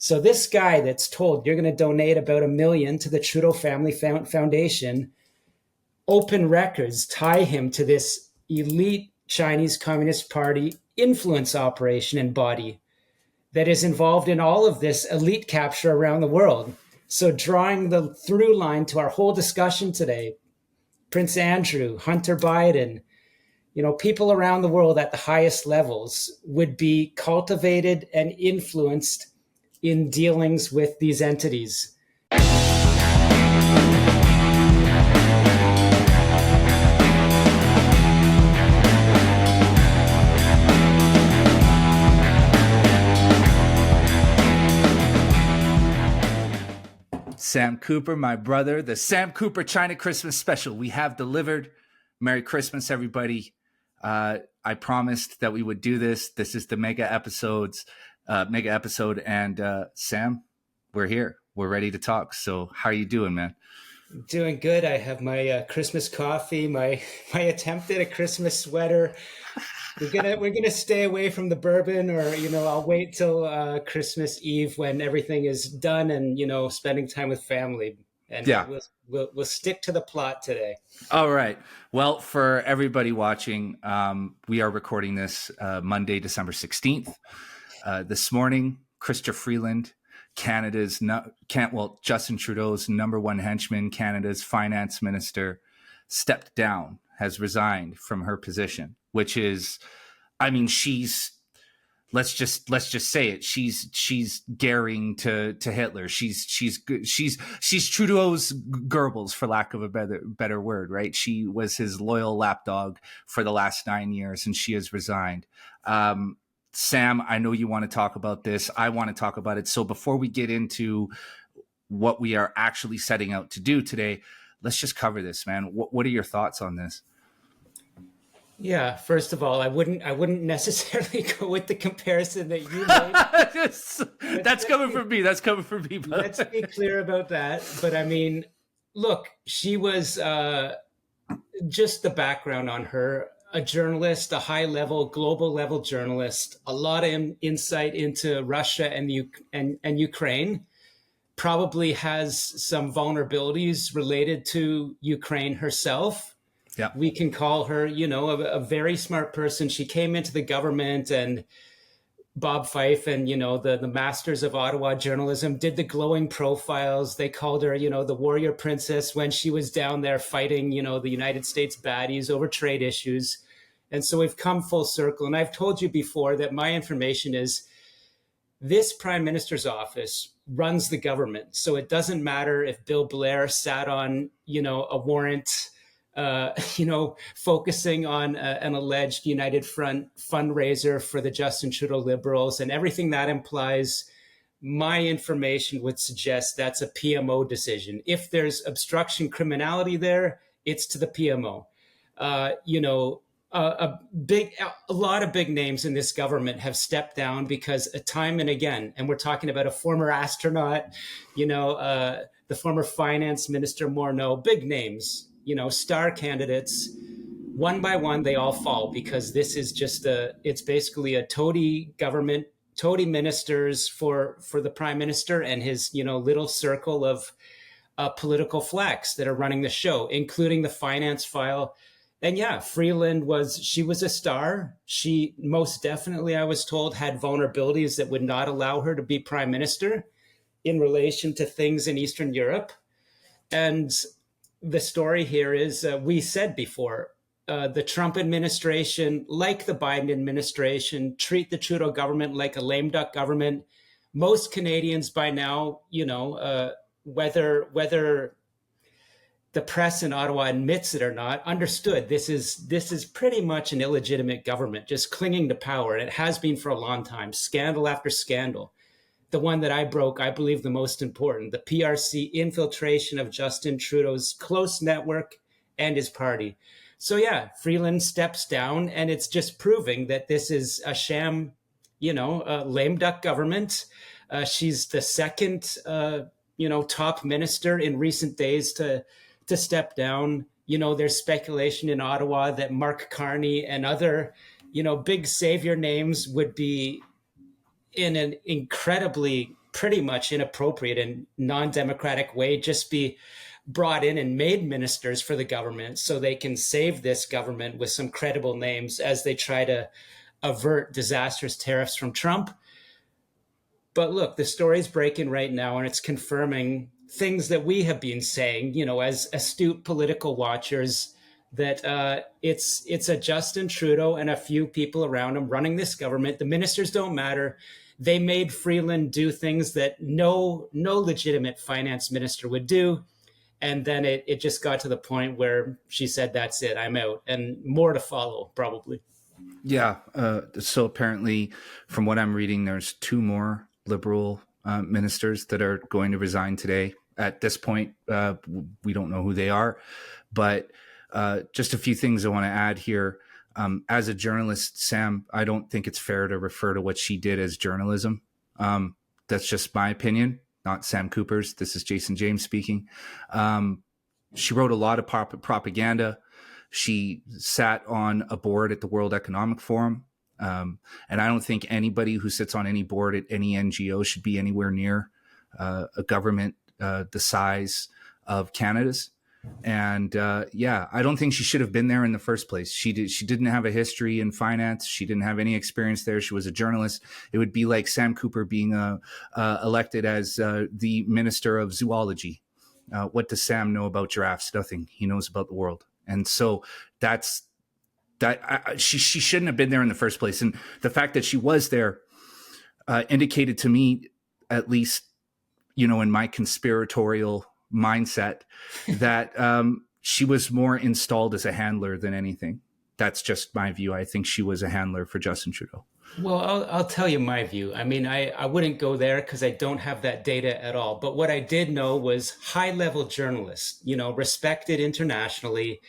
So this guy that's told you're going to donate about $1 million to the Trudeau Family Foundation, open records tie him to this elite Chinese Communist Party influence operation and body that is involved in all of this elite capture around the world. So drawing the through line to our whole discussion today, Prince Andrew, Hunter Biden, people around the world at the highest levels would be cultivated and influenced in dealings with these entities. Sam Cooper, my brother, the Sam Cooper China Christmas special. We have delivered. Merry Christmas, everybody. I promised that we would do this. This is the mega episode. And Sam, we're here. We're ready to talk. So how are you doing, man? Doing good. I have my Christmas coffee, my attempt at a Christmas sweater. We're gonna stay away from the bourbon, or I'll wait till Christmas Eve when everything is done and spending time with family. And yeah, we'll stick to the plot today. All right. Well, for everybody watching, we are recording this Monday, December 16th. This morning, Chrystia Freeland, Justin Trudeau's number one henchman, Canada's finance minister, stepped down, has resigned from her position, which is, she's, let's just say it. She's gearing to Hitler. She's Trudeau's Goebbels, for lack of a better word, right? She was his loyal lapdog for the last 9 years, and she has resigned. Sam, I know you want to talk about this. I want to talk about it. So before we get into what we are actually setting out to do today, let's just cover this, man. What are your thoughts on this? Yeah, first of all, I wouldn't necessarily go with the comparison that you made. That's coming from me. Let's be clear about that. But look, she was just the background on her. A journalist, a high-level, global-level journalist, a lot of insight into Russia and Ukraine, probably has some vulnerabilities related to Ukraine herself. Yeah, we can call her, a very smart person. She came into the government, and Bob Fife and, the masters of Ottawa journalism did the glowing profiles. They called her, the warrior princess when she was down there fighting, the United States baddies over trade issues. And so we've come full circle. And I've told you before that my information is this prime minister's office runs the government. So it doesn't matter if Bill Blair sat on, a warrant, focusing on an alleged United Front fundraiser for the Justin Trudeau Liberals, and everything that implies. My information would suggest that's a PMO decision. If there's obstruction criminality there, it's to the PMO. A lot of big names in this government have stepped down because time and again, and we're talking about a former astronaut, the former finance minister Morneau, big names, star candidates, one by one, they all fall because this is it's basically a toady government, toady ministers for the prime minister and his, little circle of political flex that are running the show, including the finance file. And yeah, Freeland was a star. She most definitely, I was told, had vulnerabilities that would not allow her to be prime minister in relation to things in Eastern Europe. And the story here is, we said before, the Trump administration, like the Biden administration, treat the Trudeau government like a lame duck government. Most Canadians by now, whether the press in Ottawa admits it or not, understood this is pretty much an illegitimate government, just clinging to power. And it has been for a long time, scandal after scandal. The one that I broke, I believe the most important, the PRC infiltration of Justin Trudeau's close network and his party. So yeah, Freeland steps down, and it's just proving that this is a sham, a lame duck government. She's the second, top minister in recent days to step down. There's speculation in Ottawa that Mark Carney and other, big savior names would be in an incredibly pretty much inappropriate and non-democratic way just be brought in and made ministers for the government so they can save this government with some credible names as they try to avert disastrous tariffs from Trump. But look, the story's breaking right now, and it's confirming things that we have been saying, as astute political watchers, that it's a Justin Trudeau and a few people around him running this government. The ministers don't matter. They made Freeland do things that no legitimate finance minister would do. And then it just got to the point where she said, that's it, I'm out. And more to follow, probably. Yeah. So apparently, from what I'm reading, there's 2 more Liberal ministers that are going to resign today. At this point, we don't know who they are. But just a few things I want to add here. As a journalist, Sam, I don't think it's fair to refer to what she did as journalism. That's just my opinion, not Sam Cooper's. This is Jason James speaking. She wrote a lot of propaganda. She sat on a board at the World Economic Forum. And I don't think anybody who sits on any board at any NGO should be anywhere near a government the size of Canada's. And I don't think she should have been there in the first place. She didn't have a history in finance. She didn't have any experience there. She was a journalist. It would be like Sam Cooper being elected as the Minister of Zoology. What does Sam know about giraffes? Nothing. He knows about the world. And so she shouldn't have been there in the first place. And the fact that she was there indicated to me, at least, in my conspiratorial mindset, that she was more installed as a handler than anything. That's just my view. I think she was a handler for Justin Trudeau. Well, I'll tell you my view. I mean, I wouldn't go there because I don't have that data at all. But what I did know was high-level journalist, respected internationally.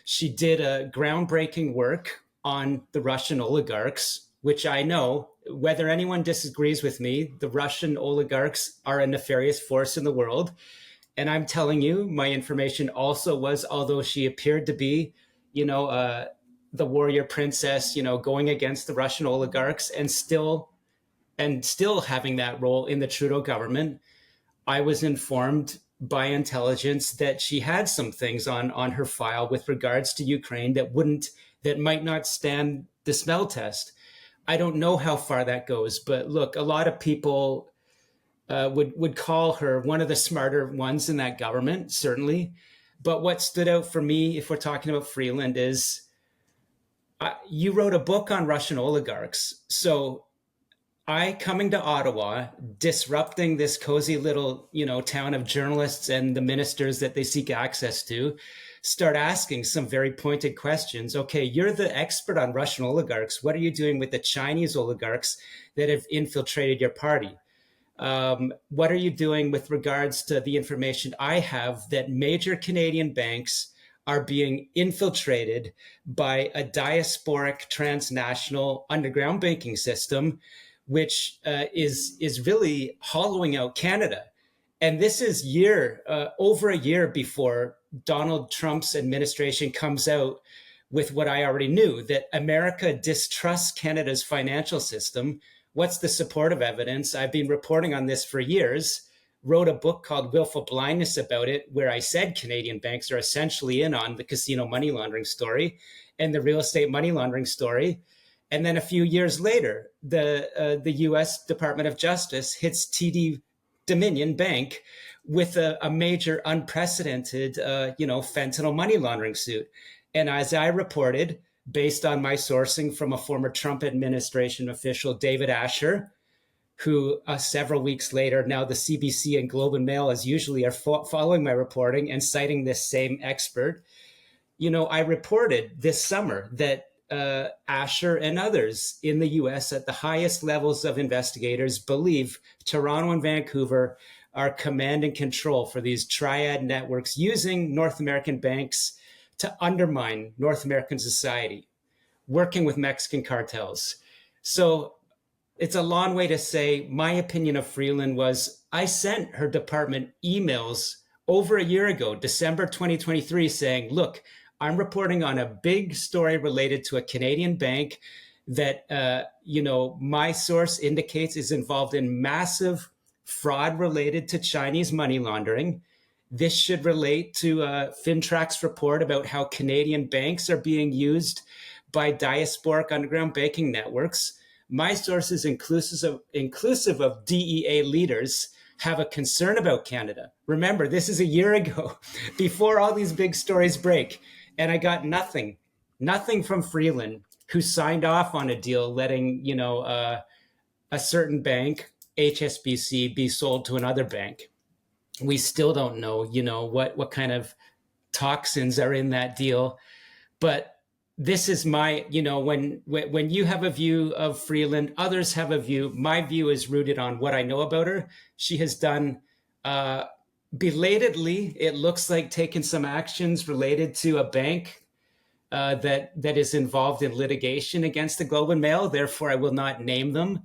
She did a groundbreaking work on the Russian oligarchs, which I know, whether anyone disagrees with me, the Russian oligarchs are a nefarious force in the world. And I'm telling you, my information also was, although she appeared to be, the warrior princess, going against the Russian oligarchs and still having that role in the Trudeau government, I was informed by intelligence that she had some things on her file with regards to Ukraine that might not stand the smell test. I don't know how far that goes, but look, a lot of people would call her one of the smarter ones in that government, certainly. But what stood out for me, if we're talking about Freeland, is you wrote a book on Russian oligarchs. So I coming to Ottawa, disrupting this cozy little, town of journalists and the ministers that they seek access to, start asking some very pointed questions. Okay, you're the expert on Russian oligarchs. What are you doing with the Chinese oligarchs that have infiltrated your party? What are you doing with regards to the information I have that major Canadian banks are being infiltrated by a diasporic transnational underground banking system, which is really hollowing out Canada? And this is over a year before Donald Trump's administration comes out with what I already knew, that America distrusts Canada's financial system. What's the supportive evidence? I've been reporting on this for years, wrote a book called Willful Blindness about it, where I said Canadian banks are essentially in on the casino money laundering story and the real estate money laundering story. And then a few years later, the U.S. Department of Justice hits TD Dominion Bank with a major unprecedented, fentanyl money laundering suit. And as I reported, based on my sourcing from a former Trump administration official, David Asher, who several weeks later, now the CBC and Globe and Mail, as usually, are following my reporting and citing this same expert. I reported this summer that Asher and others in the U.S. at the highest levels of investigators believe Toronto and Vancouver are command and control for these triad networks using North American banks to undermine North American society, working with Mexican cartels. So it's a long way to say my opinion of Freeland was I sent her department emails over a year ago, December 2023, saying, look, I'm reporting on a big story related to a Canadian bank that, my source indicates is involved in massive fraud related to Chinese money laundering. This should relate to FinTrack's report about how Canadian banks are being used by diasporic underground banking networks. My sources, inclusive of DEA leaders, have a concern about Canada. Remember, this is a year ago, before all these big stories break. And I got nothing from Freeland, who signed off on a deal letting, a certain bank, HSBC, be sold to another bank. We still don't know, what kind of toxins are in that deal. But this is my, when you have a view of Freeland, others have a view. My view is rooted on what I know about her. She has done, belatedly, it looks like, taken some actions related to a bank that is involved in litigation against the Globe and Mail. Therefore, I will not name them.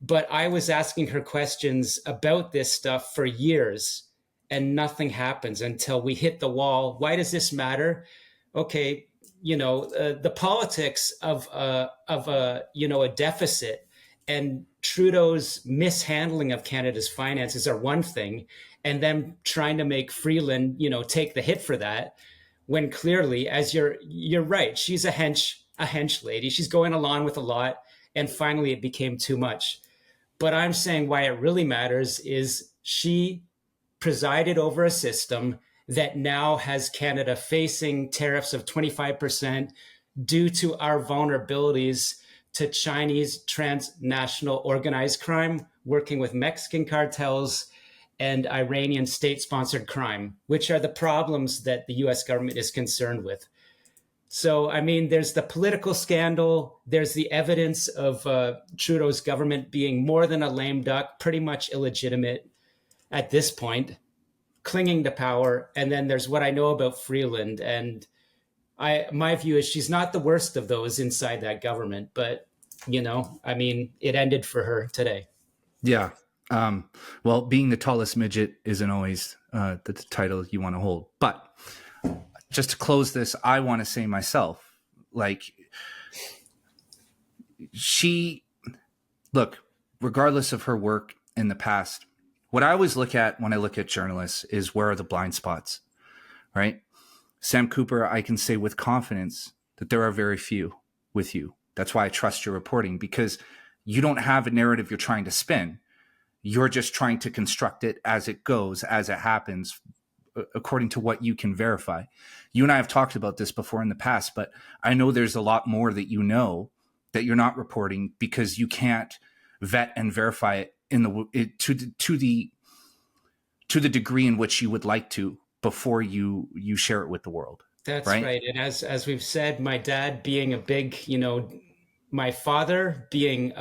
But I was asking her questions about this stuff for years, and nothing happens until we hit the wall. Why does this matter? Okay, the politics of a deficit and Trudeau's mishandling of Canada's finances are one thing, and them trying to make Freeland, take the hit for that, when clearly, as you're right, she's a hench lady. She's going along with a lot, and finally it became too much. But I'm saying why it really matters is she presided over a system that now has Canada facing tariffs of 25% due to our vulnerabilities to Chinese transnational organized crime, working with Mexican cartels and Iranian state-sponsored crime, which are the problems that the US government is concerned with. So, I mean, there's the political scandal. There's the evidence of Trudeau's government being more than a lame duck, pretty much illegitimate at this point, clinging to power. And then there's what I know about Freeland. And my view is she's not the worst of those inside that government. But, it ended for her today. Yeah. Well, being the tallest midget isn't always the title you want to hold. But just to close this, I want to say myself, regardless of her work in the past, what I always look at when I look at journalists is where are the blind spots, right? Sam Cooper, I can say with confidence that there are very few with you. That's why I trust your reporting, because you don't have a narrative you're trying to spin. You're just trying to construct it as it goes, as it happens, according to what you can verify. You and I have talked about this before in the past, but I know there's a lot more that you know that you're not reporting because you can't vet and verify it to the degree in which you would like to before you share it with the world. That's right. And as we've said, my dad being a big, my father being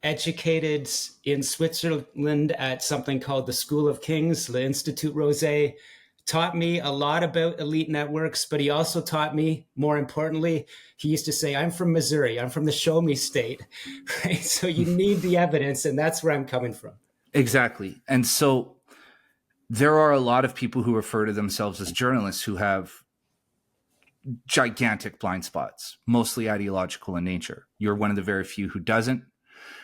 educated in Switzerland at something called the School of Kings, l'Institut Rosé, taught me a lot about elite networks, but he also taught me, more importantly, he used to say, I'm from Missouri, I'm from the show me state, right? So you need the evidence, and that's where I'm coming from. Exactly. And so there are a lot of people who refer to themselves as journalists who have gigantic blind spots, mostly ideological in nature. You're one of the very few who doesn't.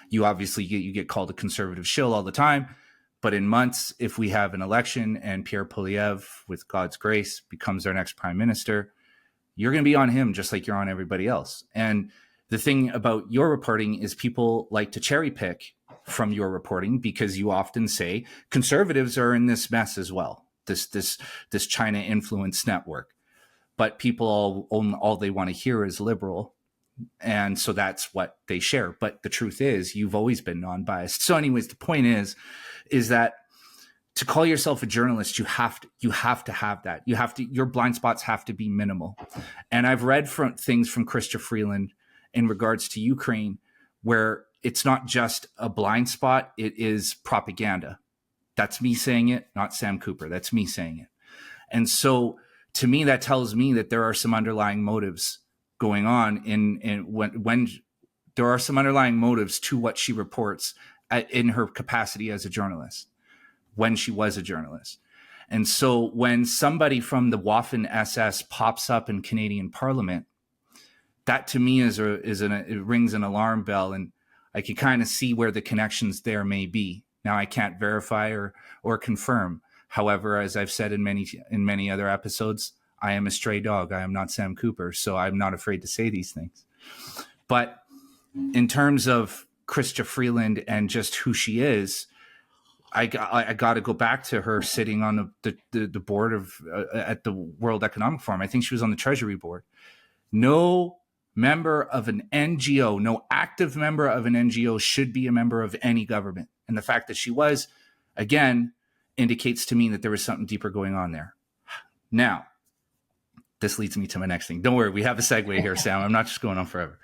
You obviously get called a conservative shill all the time. But in months, if we have an election and Pierre Poilievre, with God's grace, becomes our next prime minister, you're going to be on him just like you're on everybody else. And the thing about your reporting is people like to cherry pick from your reporting because you often say conservatives are in this mess as well, this China influence network. But people all they want to hear is liberal. And so that's what they share. But the truth is, you've always been non-biased. So anyways, the point is that to call yourself a journalist, you have to have that. Your blind spots have to be minimal. And I've read things from Chrystia Freeland in regards to Ukraine, where it's not just a blind spot, it is propaganda. That's me saying it, not Sam Cooper. That's me saying it. And so to me, that tells me that there are some underlying motives going on when there are some underlying motives to what she reports in her capacity as a journalist, when she was a journalist. And so when somebody from the Waffen SS pops up in Canadian Parliament, that to me it rings an alarm bell, and I can kind of see where the connections there may be. Now, I can't verify or confirm. However, as I've said in many other episodes, I am a stray dog. I am not Sam Cooper, so I'm not afraid to say these things. But in terms of Chrystia Freeland and just who she is, I got to go back to her sitting on the board of at the World Economic Forum. I think she was on the Treasury board. No member of an NGO, no active member of an NGO should be a member of any government. And the fact that she was, again, indicates to me that there was something deeper going on there. Now, this leads me to my next thing. Don't worry, we have a segue here, Sam. I'm not just going on forever.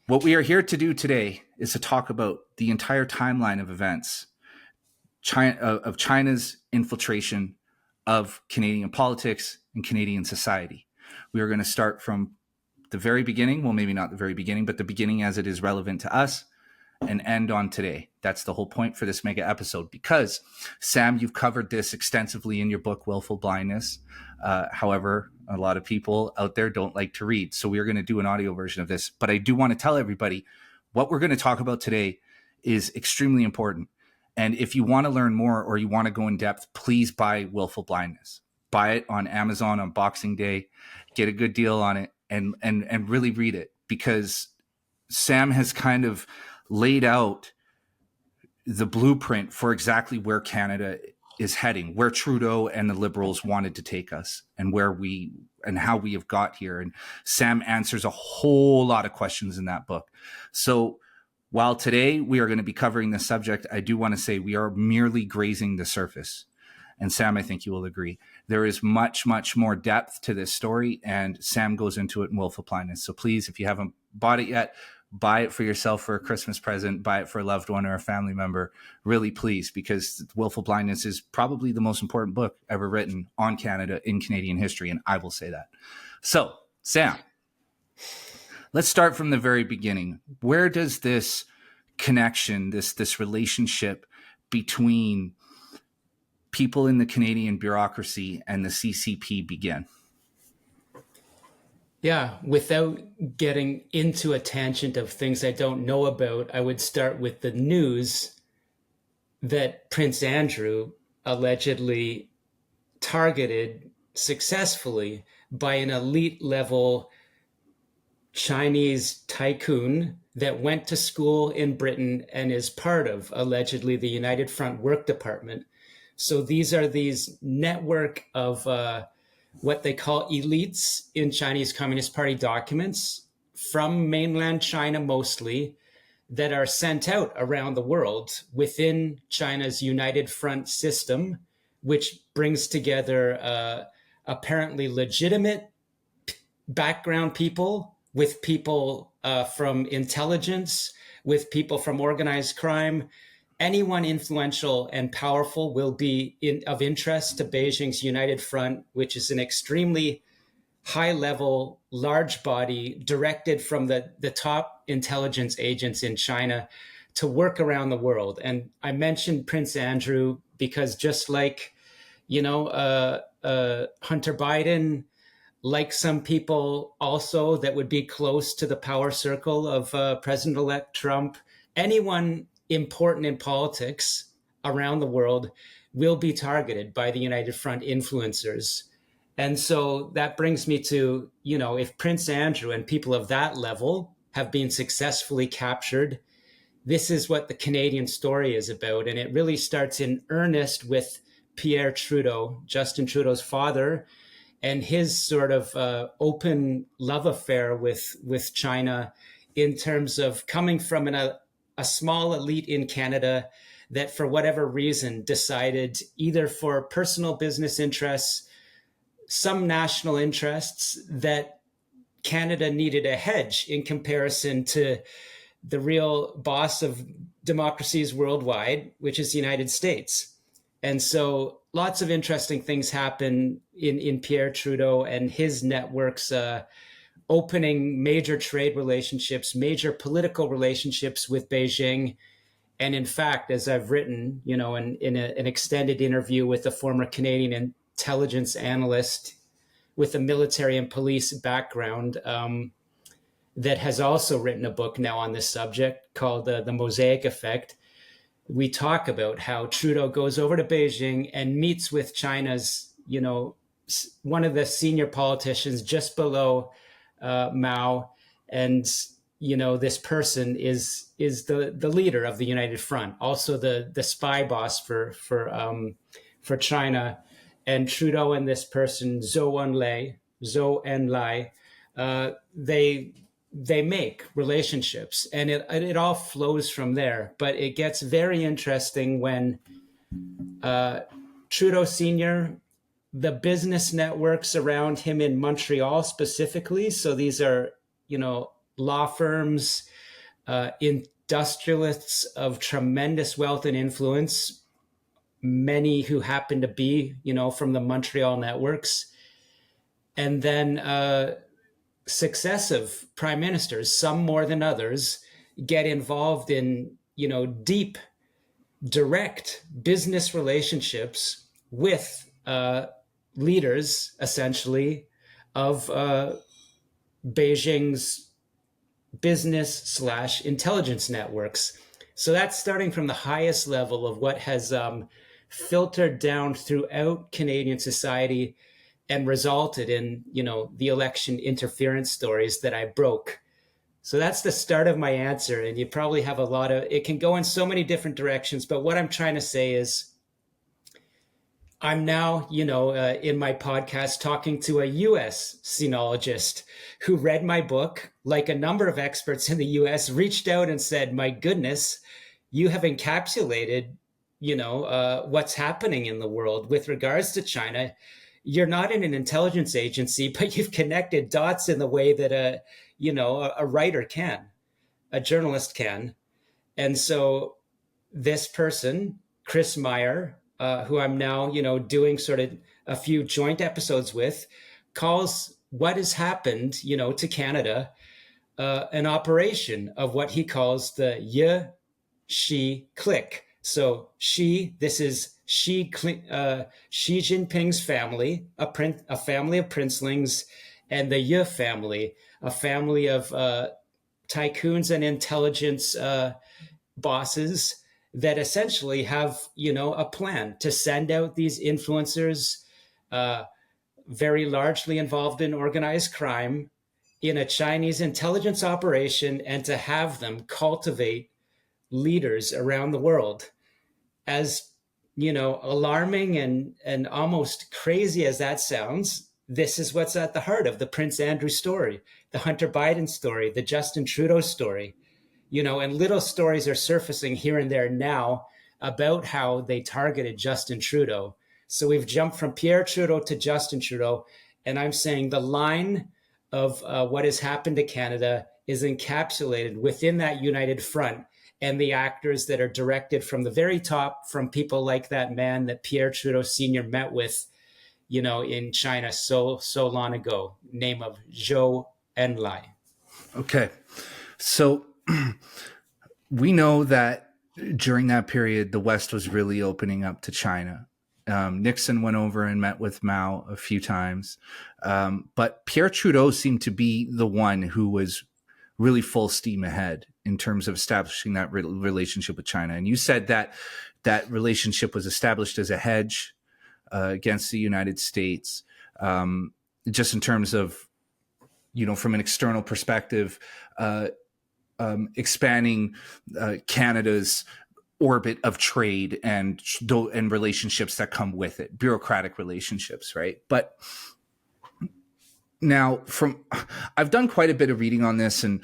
What we are here to do today is to talk about the entire timeline of events, of China's infiltration of Canadian politics and Canadian society. We are going to start from the very beginning. Well, maybe not the very beginning, but the beginning as it is relevant to us, and end on today. That's the whole point for this mega episode, because Sam, you've covered this extensively in your book, Willful Blindness. However, a lot of people out there don't like to read. So we are going to do an audio version of this, but I do want to tell everybody what we're going to talk about today is extremely important. And if you want to learn more or you want to go in depth, please buy Willful Blindness. Buy it on Amazon on Boxing Day, get a good deal on it, and really read it, because Sam has kind of laid out the blueprint for exactly where Canada is heading, where Trudeau and the Liberals wanted to take us, and how we have got here. And Sam answers a whole lot of questions in that book. So while today we are going to be covering this subject, I do want to say we are merely grazing the surface. And Sam, I think you will agree, there is much, much more depth to this story, and Sam goes into it in Willful Blindness. So please, if you haven't bought it yet, buy it for yourself for a Christmas present, buy it for a loved one or a family member, really please, because Willful Blindness is probably the most important book ever written on Canada in Canadian history, and I will say that. So, Sam, let's start from the very beginning. Where does this connection, this relationship between people in the Canadian bureaucracy and the CCP begin? Yeah, without getting into a tangent of things I don't know about, I would start with the news that Prince Andrew allegedly targeted successfully by an elite level Chinese tycoon that went to school in Britain and is part of, allegedly, the United Front Work Department. So these are these network of what they call elites in Chinese Communist Party documents from mainland China mostly, that are sent out around the world within China's United Front system, which brings together apparently legitimate background people with people from intelligence, with people from organized crime. Anyone influential and powerful will be of interest to Beijing's United Front, which is an extremely high-level, large body directed from the top intelligence agents in China to work around the world. And I mentioned Prince Andrew because just like, Hunter Biden, like some people also that would be close to the power circle of President-elect Trump, anyone important in politics around the world will be targeted by the United Front influencers. And so that brings me to, if Prince Andrew and people of that level have been successfully captured, this is what the Canadian story is about. And it really starts in earnest with Pierre Trudeau, Justin Trudeau's father, and his sort of open love affair with China, in terms of coming from a small elite in Canada that for whatever reason decided, either for personal business interests, some national interests, that Canada needed a hedge in comparison to the real boss of democracies worldwide, which is the United States. And so lots of interesting things happen in Pierre Trudeau and his networks, opening major trade relationships, major political relationships with Beijing. And in fact, as I've written, in an extended interview with a former Canadian intelligence analyst with a military and police background, that has also written a book now on this subject called The Mosaic Effect. we talk about how Trudeau goes over to Beijing and meets with China's, one of the senior politicians just below Mao, and this person is the leader of the United Front, also the spy boss for China, and Trudeau and this person Zhou Enlai, they make relationships, and it all flows from there. But it gets very interesting when Trudeau Senior, the business networks around him in Montreal specifically. So these are, law firms, industrialists of tremendous wealth and influence, many who happen to be, from the Montreal networks. And then successive prime ministers, some more than others, get involved in, deep, direct business relationships with leaders, essentially, of Beijing's business/intelligence networks. So that's starting from the highest level of what has filtered down throughout Canadian society and resulted in, the election interference stories that I broke. So that's the start of my answer. And you probably have it can go in so many different directions. But what I'm trying to say is, I'm now, in my podcast talking to a US sinologist who read my book, like a number of experts in the US, reached out and said, my goodness, you have encapsulated, what's happening in the world with regards to China. You're not in an intelligence agency, but you've connected dots in the way that a writer can, a journalist can. And so this person, Chris Meyer, who I'm now, doing sort of a few joint episodes with, calls what has happened, to Canada, an operation of what he calls the Xi clique. So this is Xi Jinping's family, a family of princelings, and the Ye family, a family of tycoons and intelligence bosses that essentially have, a plan to send out these influencers, very largely involved in organized crime, in a Chinese intelligence operation, and to have them cultivate leaders around the world. As alarming and almost crazy as that sounds, this is what's at the heart of the Prince Andrew story, the Hunter Biden story, the Justin Trudeau story. And little stories are surfacing here and there now about how they targeted Justin Trudeau. So we've jumped from Pierre Trudeau to Justin Trudeau. And I'm saying the line of what has happened to Canada is encapsulated within that united front, and the actors that are directed from the very top, from people like that man that Pierre Trudeau Sr. met with, in China so long ago, name of Zhou Enlai. Okay. So we know that during that period, the West was really opening up to China. Nixon went over and met with Mao a few times. But Pierre Trudeau seemed to be the one who was really full steam ahead in terms of establishing that relationship with China. And you said that that relationship was established as a hedge against the United States, just in terms of, from an external perspective, expanding Canada's orbit of trade and relationships that come with it, bureaucratic relationships, right? But now, I've done quite a bit of reading on this, and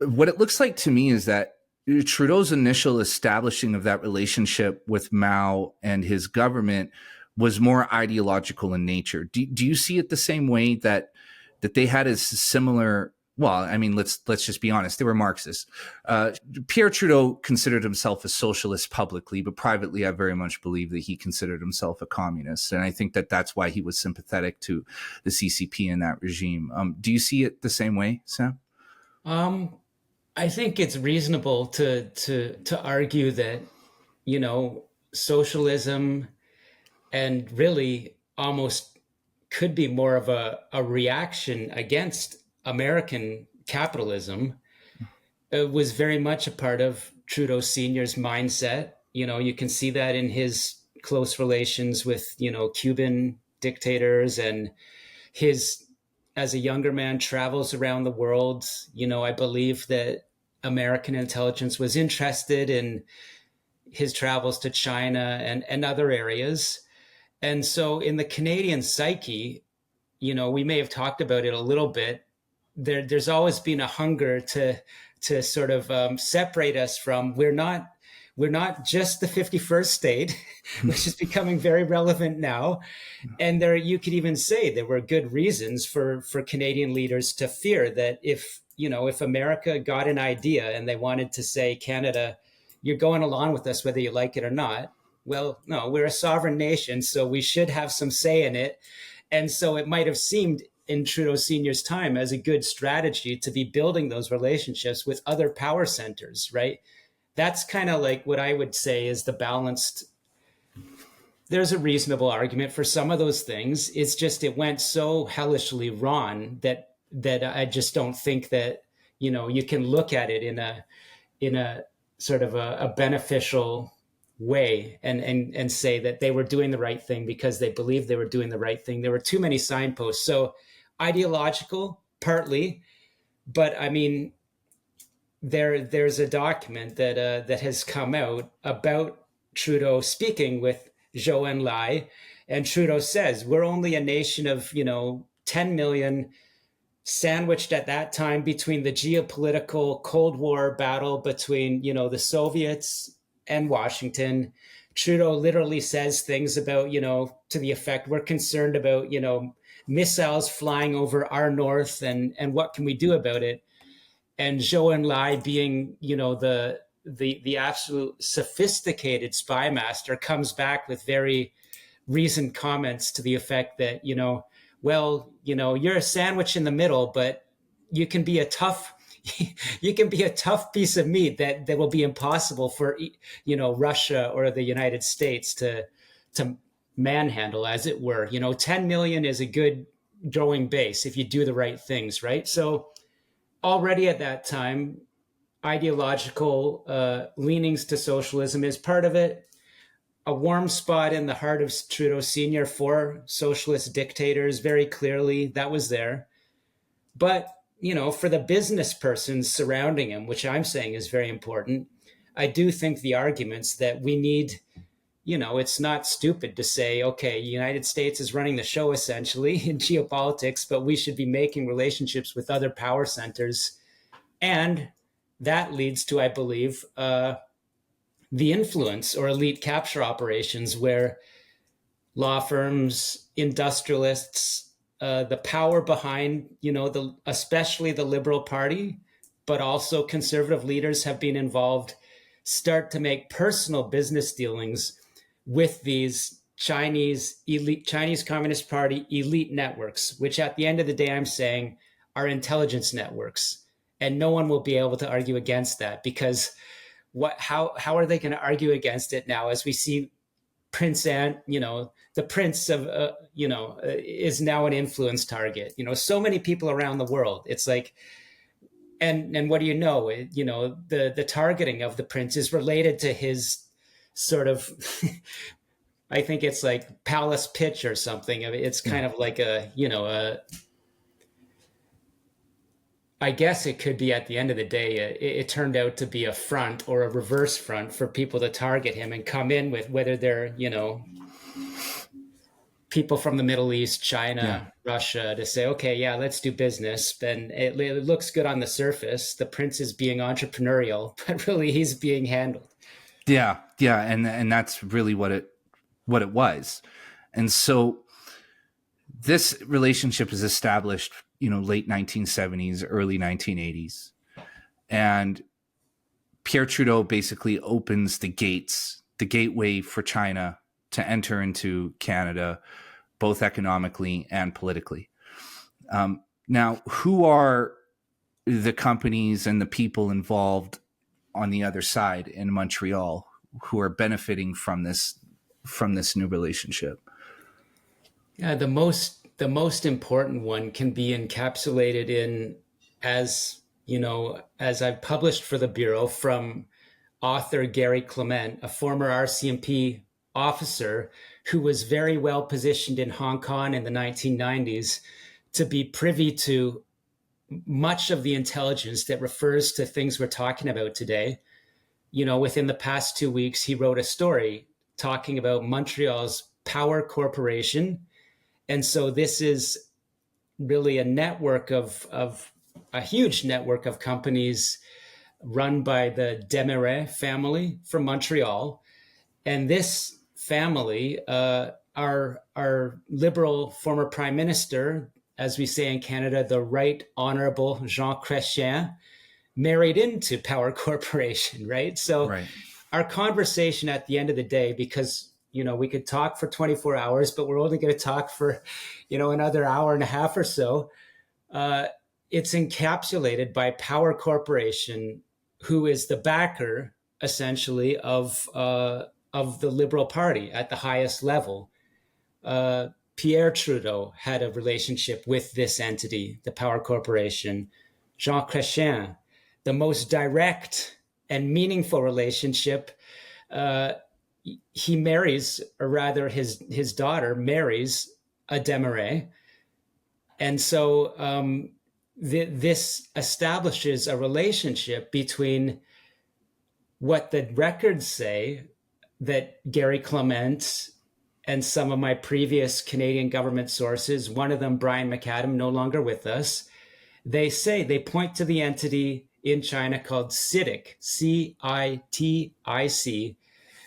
what it looks like to me is that Trudeau's initial establishing of that relationship with Mao and his government was more ideological in nature. Do you see it the same way that they had a similar? Well, I mean, let's just be honest. They were Marxists. Pierre Trudeau considered himself a socialist publicly, but privately, I very much believe that he considered himself a communist. And I think that that's why he was sympathetic to the CCP and that regime. Do you see it the same way, Sam? I think it's reasonable to argue that, socialism and really almost could be more of a reaction against American capitalism was very much a part of Trudeau Sr.'s mindset. You can see that in his close relations with, Cuban dictators, and his, as a younger man, travels around the world. I believe that American intelligence was interested in his travels to China and other areas. And so in the Canadian psyche, we may have talked about it a little bit. There's always been a hunger to sort of separate us from, we're not just the 51st state, which is becoming very relevant now. And there, you could even say there were good reasons for Canadian leaders to fear that if America got an idea and they wanted to say, Canada, you're going along with us whether you like it or not. Well, no, we're a sovereign nation, so we should have some say in it. And so it might have seemed in Trudeau Sr.'s time as a good strategy to be building those relationships with other power centers, right? That's kind of like what I would say is the balanced. There's a reasonable argument for some of those things. It's just it went so hellishly wrong that I just don't think that you can look at it in a sort of a beneficial way and say that they were doing the right thing because they believed they were doing the right thing. There were too many signposts. So ideological, partly, but I mean, there's a document that has come out about Trudeau speaking with Zhou Enlai, and Trudeau says we're only a nation of 10 million, sandwiched at that time between the geopolitical Cold War battle between the Soviets and Washington. Trudeau literally says things about to the effect, we're concerned about missiles flying over our north, and what can we do about it? And Zhou Enlai, being the absolute sophisticated spy master, comes back with very reasoned comments to the effect that well, you're a sandwich in the middle, but you can be a tough piece of meat that will be impossible for Russia or the United States to manhandle, as it were. 10 million is a good growing base if you do the right things, right? So already at that time, ideological leanings to socialism is part of it. A warm spot in the heart of Trudeau Sr. for socialist dictators, very clearly, that was there. But, for the business persons surrounding him, which I'm saying is very important, I do think the arguments that we need, it's not stupid to say, okay, the United States is running the show essentially in geopolitics, but we should be making relationships with other power centers. And that leads to, I believe, the influence or elite capture operations where law firms, industrialists, the power behind, especially the Liberal Party, but also conservative leaders have been involved, start to make personal business dealings with these Chinese Communist Party elite networks, which at the end of the day, I'm saying are intelligence networks. And no one will be able to argue against that, because how are they going to argue against it now as we see Prince the Prince of is now an influence target. So many people around the world. It's like, and what do you know? The targeting of the Prince is related to his sort of I think it's like palace pitch or something. I mean, it's kind of like I guess it could be, at the end of the day, it turned out to be a front or a reverse front for people to target him and come in with, whether they're, people from the Middle East, China, Russia, to say, okay, yeah, let's do business. And it looks good on the surface. The Prince is being entrepreneurial, but really he's being handled. Yeah. Yeah. And that's really what it was. And so this relationship is established, late 1970s, early 1980s. And Pierre Trudeau basically opens the gateway for China to enter into Canada, both economically and politically. Now, who are the companies and the people involved on the other side in Montreal who are benefiting from this new relationship? Yeah, the most important one can be encapsulated in, as I've published for the Bureau, from author Gary Clement, a former RCMP officer who was very well positioned in Hong Kong in the 1990s, to be privy to much of the intelligence that refers to things we're talking about today. Within the past 2 weeks, he wrote a story talking about Montreal's Power Corporation. And so this is really a network of a huge network of companies run by the Desmarais family from Montreal. And this family, our liberal former prime minister, as we say in Canada, the Right Honorable Jean Chrétien, married into Power Corporation, right? So Right. our conversation at the end of the day, because we could talk for 24 hours, but we're only going to talk for another hour and a half or so. It's encapsulated by Power Corporation, who is the backer essentially of the Liberal Party at the highest level. Pierre Trudeau had a relationship with this entity, the Power Corporation. Jean Chrétien, the most direct and meaningful relationship, he marries, or rather his daughter marries a Desmarais. And so this establishes a relationship between what the records say that Gary Clement and some of my previous Canadian government sources, one of them, Brian McAdam, no longer with us, they point to the entity in China called CITIC, CITIC,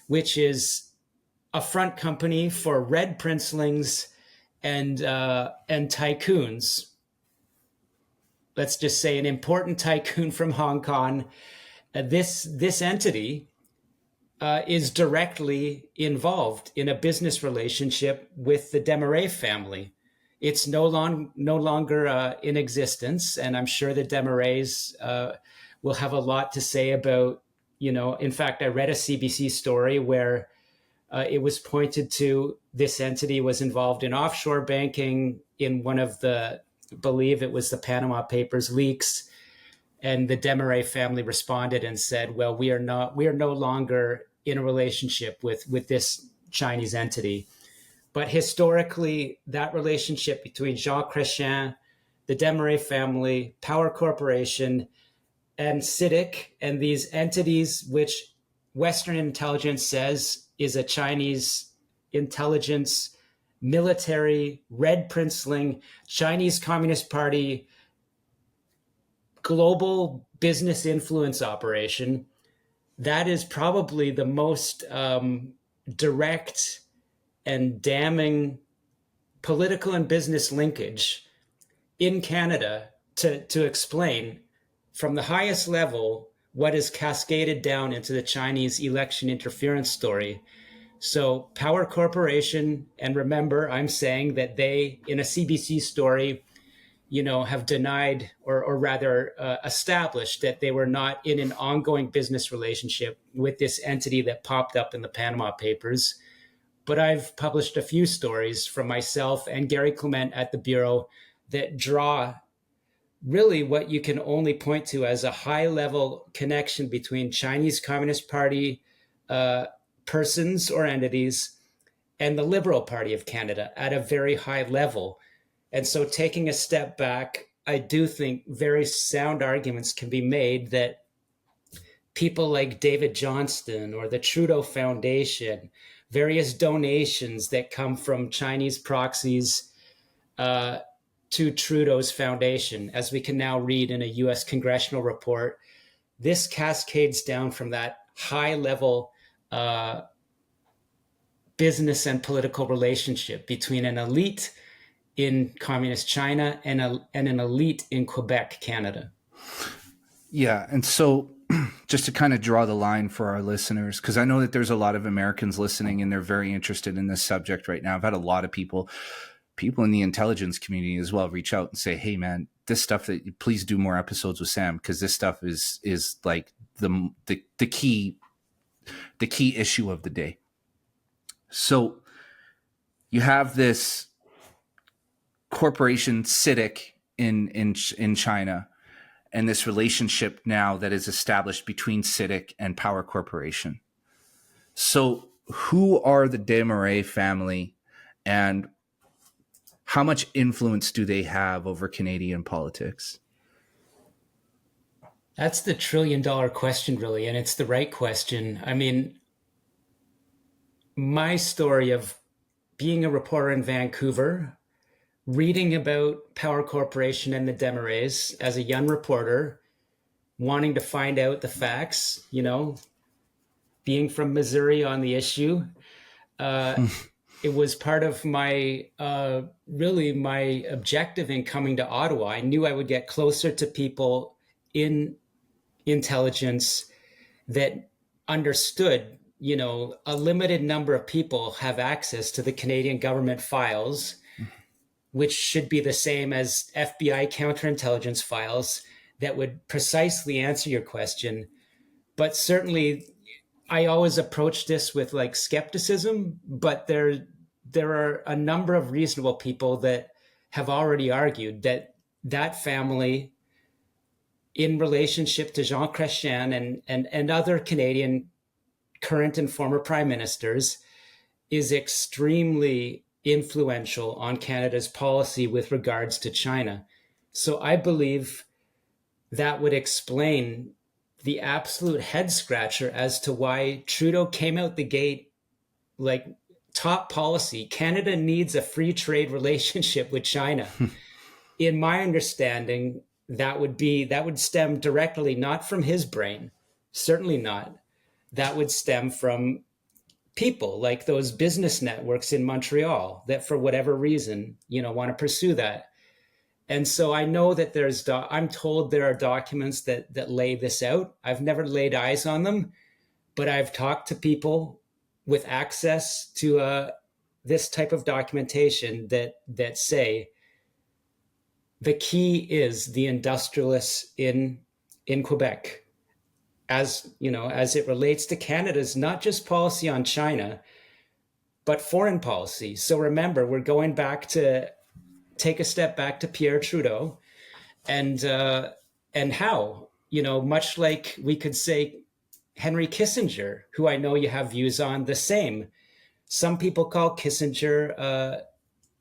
which is a front company for red princelings and tycoons. Let's just say an important tycoon from Hong Kong. This entity is directly involved in a business relationship with the Desmarais family. It's no longer in existence, and I'm sure the Desmarais will have a lot to say about, in fact, I read a CBC story where it was pointed to this entity was involved in offshore banking in one of the, I believe it was the Panama Papers leaks. And the Desmarais family responded and said, well, we are no longer in a relationship with this Chinese entity. But historically, that relationship between Jean Chrétien, the Desmarais family, Power Corporation, and CITIC, and these entities, which Western intelligence says is a Chinese intelligence, military, red princeling, Chinese Communist Party, global business influence operation, that is probably the most direct and damning political and business linkage in Canada to explain from the highest level what is cascaded down into the Chinese election interference story. So Power Corporation, and remember, I'm saying that they, in a CBC story, have denied or rather established that they were not in an ongoing business relationship with this entity that popped up in the Panama Papers. But I've published a few stories from myself and Gary Clement at the Bureau that draw really what you can only point to as a high-level connection between Chinese Communist Party persons or entities and the Liberal Party of Canada at a very high level. And so taking a step back, I do think very sound arguments can be made that people like David Johnston or the Trudeau Foundation, various donations that come from Chinese proxies to Trudeau's foundation, as we can now read in a US congressional report, this cascades down from that high level business and political relationship between an elite in communist China and an elite in Quebec, Canada. Yeah. And so just to kind of draw the line for our listeners, because I know that there's a lot of Americans listening and they're very interested in this subject right now. I've had a lot of people in the intelligence community as well reach out and say, hey man, this stuff, that please do more episodes with Sam, because this stuff is like the key issue of the day. So you have this corporation CITIC in China, and this relationship now that is established between CITIC and Power Corporation. So who are the Desmarais family, and how much influence do they have over Canadian politics? That's the $1 trillion question, really, and it's the right question. I mean, my story of being a reporter in Vancouver, reading about Power Corporation and the Desmarais as a young reporter, wanting to find out the facts, being from Missouri on the issue. It was part of my, really my objective in coming to Ottawa. I knew I would get closer to people in intelligence that understood, a limited number of people have access to the Canadian government files, which should be the same as FBI counterintelligence files that would precisely answer your question. But certainly I always approach this with like skepticism, but there are a number of reasonable people that have already argued that that family, in relationship to Jean Chrétien and other Canadian current and former prime ministers, is extremely influential on Canada's policy with regards to China. So I believe that would explain the absolute head scratcher as to why Trudeau came out the gate like top policy. Canada needs a free trade relationship with China. In my understanding, that would stem directly not from his brain, certainly not. That would stem from people like those business networks in Montreal that, for whatever reason, want to pursue that. And so I know that I'm told there are documents that lay this out. I've never laid eyes on them, but I've talked to people with access to this type of documentation that say the key is the industrialists in Quebec, as it relates to Canada's not just policy on China, but foreign policy. So remember, we're going back to take a step back to Pierre Trudeau and how, much like we could say Henry Kissinger, who I know you have views on, the same. Some people call Kissinger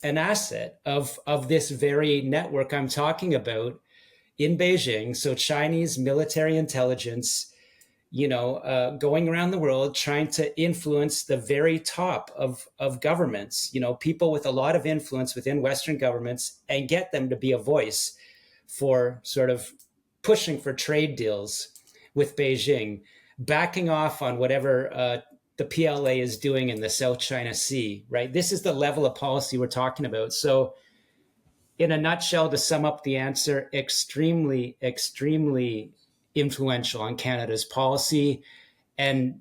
an asset of this very network I'm talking about in Beijing. So Chinese military intelligence, going around the world trying to influence the very top of governments, people with a lot of influence within Western governments, and get them to be a voice for sort of pushing for trade deals with Beijing, backing off on whatever the PLA is doing in the South China Sea, right? This is the level of policy we're talking about. So in a nutshell, to sum up the answer, extremely, extremely influential on Canada's policy, and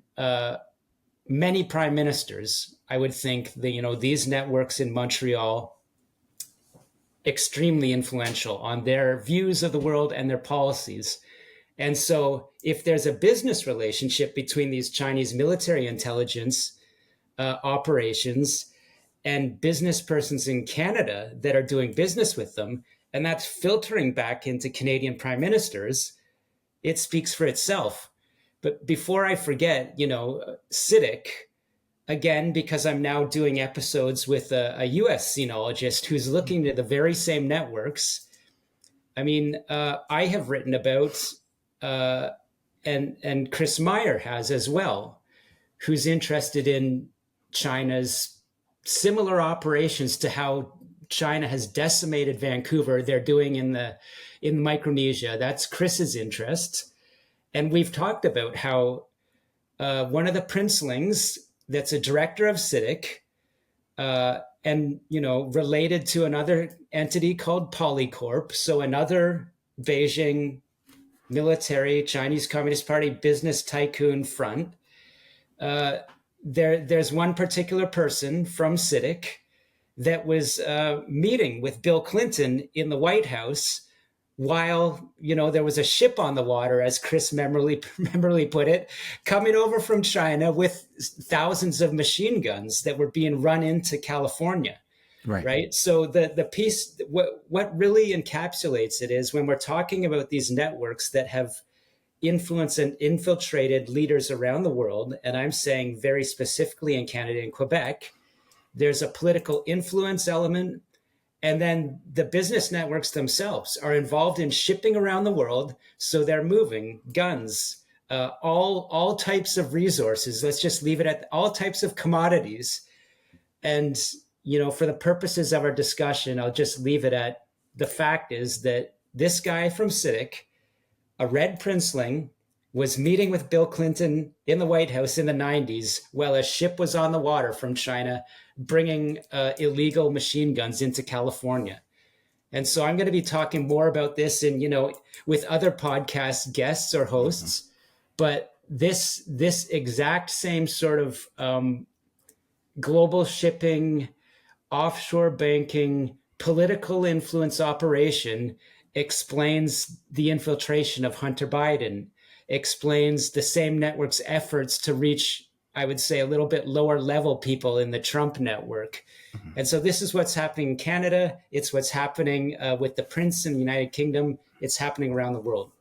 many prime ministers, I would think, these networks in Montreal, extremely influential on their views of the world and their policies. And so if there's a business relationship between these Chinese military intelligence operations and business persons in Canada that are doing business with them, and that's filtering back into Canadian prime ministers, it speaks for itself. But before I forget, CITIC, again, because I'm now doing episodes with a US xenologist who's looking at the very same networks. I mean, I have written about, and Chris Meyer has as well, who's interested in China's similar operations to how China has decimated Vancouver. They're doing in Micronesia. That's Chris's interest. And we've talked about how one of the princelings that's a director of CITIC and, related to another entity called Polycorp. So another Beijing military, Chinese Communist Party business tycoon front. There's one particular person from CITIC that was meeting with Bill Clinton in the White House while, there was a ship on the water, as Chris memorably put it, coming over from China with thousands of machine guns that were being run into California. Right. right? So the piece, what really encapsulates it is when we're talking about these networks that have influenced and infiltrated leaders around the world, and I'm saying very specifically in Canada and Quebec, there's a political influence element. And then the business networks themselves are involved in shipping around the world. So they're moving guns, all types of resources. Let's just leave it at all types of commodities. And, for the purposes of our discussion, I'll just leave it at the fact is that this guy from CITIC, a red princeling, was meeting with Bill Clinton in the White House in the 90s while a ship was on the water from China bringing illegal machine guns into California. And so I'm going to be talking more about this with other podcast guests or hosts. Mm-hmm. But this exact same sort of global shipping, offshore banking, political influence operation explains the infiltration of Hunter Biden, explains the same network's efforts to reach, I would say, a little bit lower level people in the Trump network. Mm-hmm. And so this is what's happening in Canada. It's what's happening with the Prince in the United Kingdom. It's happening around the world.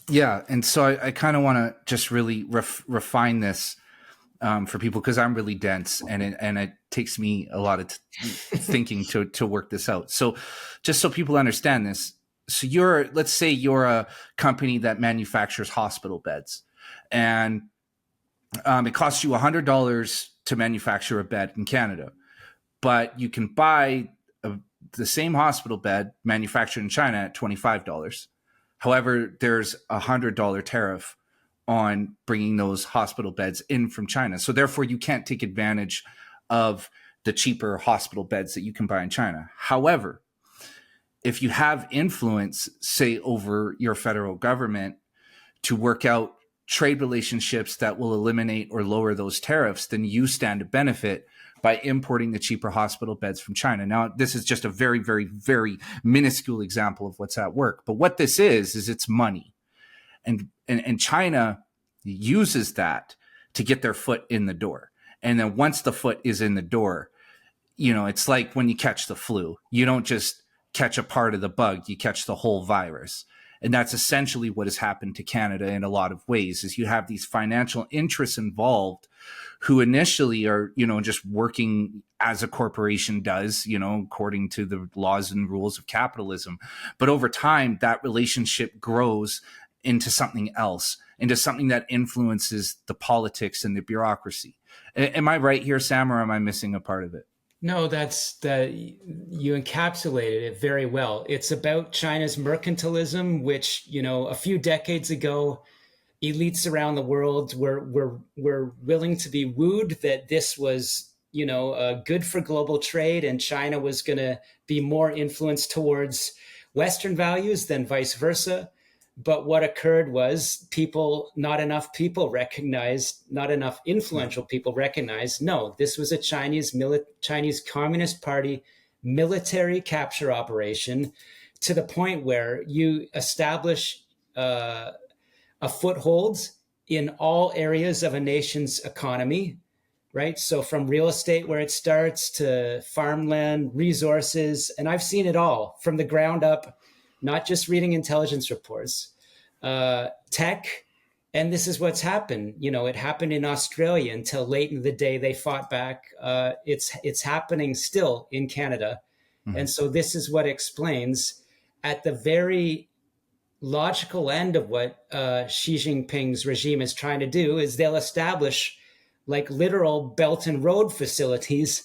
Yeah. And so I kind of want to just really refine this for people, because I'm really dense and it takes me a lot of thinking to work this out. So just so people understand this, so let's say you're a company that manufactures hospital beds, and it costs you $100 to manufacture a bed in Canada, but you can buy the same hospital bed manufactured in China at $25. However, there's $100 tariff on bringing those hospital beds in from China. So therefore, you can't take advantage of the cheaper hospital beds that you can buy in China. However, if you have influence, say, over your federal government to work out trade relationships that will eliminate or lower those tariffs, then you stand to benefit by importing the cheaper hospital beds from China. Now, this is just a very, very, very minuscule example of what's at work. But what this is it's money. And China uses that to get their foot in the door. And then once the foot is in the door, it's like when you catch the flu. You don't just catch a part of the bug, you catch the whole virus. And that's essentially what has happened to Canada in a lot of ways, is you have these financial interests involved who initially are, just working as a corporation does, according to the laws and rules of capitalism. But over time, that relationship grows into something else, into something that influences the politics and the bureaucracy. Am I right here, Sam, or am I missing a part of it? No, you encapsulated it very well. It's about China's mercantilism, which, a few decades ago, elites around the world were willing to be wooed that this was, good for global trade, and China was going to be more influenced towards Western values than vice versa. But what occurred was not enough influential people recognized, no, this was a Chinese Communist Party military capture operation, to the point where you establish a foothold in all areas of a nation's economy, right? So from real estate, where it starts, to farmland, resources, and I've seen it all from the ground up, not just reading intelligence reports, tech. And this is what's happened. It happened in Australia until late in the day. They fought back. It's happening still in Canada. Mm-hmm. And so this is what explains, at the very logical end of what Xi Jinping's regime is trying to do, is they'll establish like literal Belt and Road facilities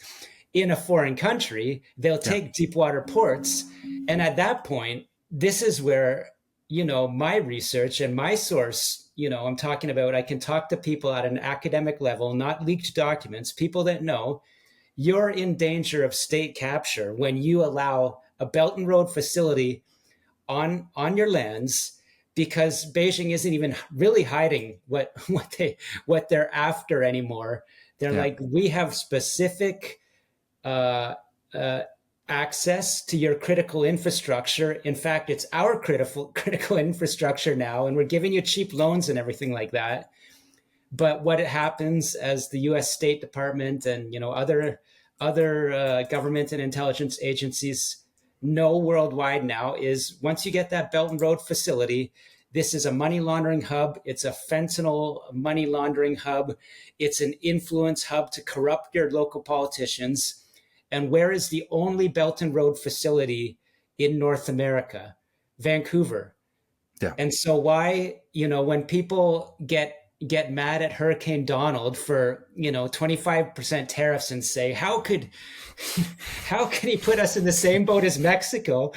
in a foreign country. They'll take deep water ports. And at that point, this is where, my research and my source, I'm talking about, I can talk to people at an academic level, not leaked documents, people that know you're in danger of state capture when you allow a Belt and Road facility on your lands, because Beijing isn't even really hiding what they're after anymore. They're like, we have specific access to your critical infrastructure. In fact, it's our critical infrastructure now, and we're giving you cheap loans and everything like that. But what happens, as the U.S. State Department and other government and intelligence agencies know worldwide now is once you get that Belt and Road facility, this is a money laundering hub. It's a fentanyl money laundering hub. It's an influence hub to corrupt your local politicians. And where is the only Belt and Road facility in North America? Vancouver. Yeah. And so why, when people get mad at Hurricane Donald for, 25% tariffs and say, how could he put us in the same boat as Mexico?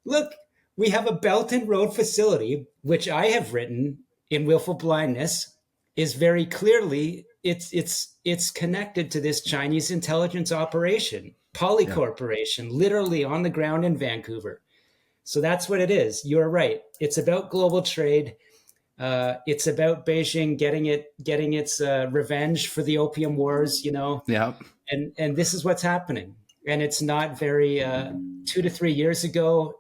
Look, we have a Belt and Road facility, which I have written in Willful Blindness, is very clearly it's connected to this Chinese intelligence operation, Poly Corporation, literally on the ground in Vancouver. So that's what it is. You're right. It's about global trade. It's about Beijing getting its revenge for the opium wars, Yeah. And this is what's happening. And it's not very 2 to 3 years ago.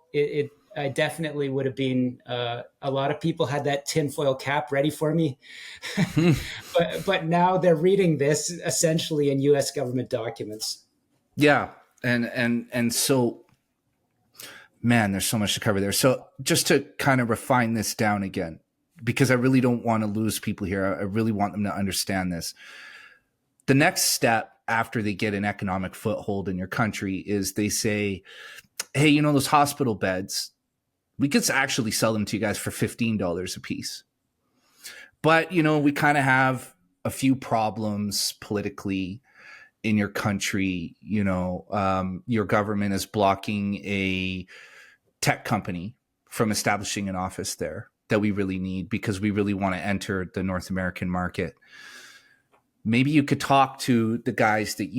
I definitely would have been. A lot of people had that tinfoil cap ready for me, but now they're reading this essentially in U.S. government documents. Yeah, and so. Man, there's so much to cover there. So just to kind of refine this down again, because I really don't want to lose people here. I really want them to understand this. The next step after they get an economic foothold in your country is they say, hey, those hospital beds, we could actually sell them to you guys for $15 a piece. But, we kind of have a few problems politically in your country. Your government is blocking a tech company from establishing an office there that we really need because we really want to enter the North American market. Maybe you could talk to the guys that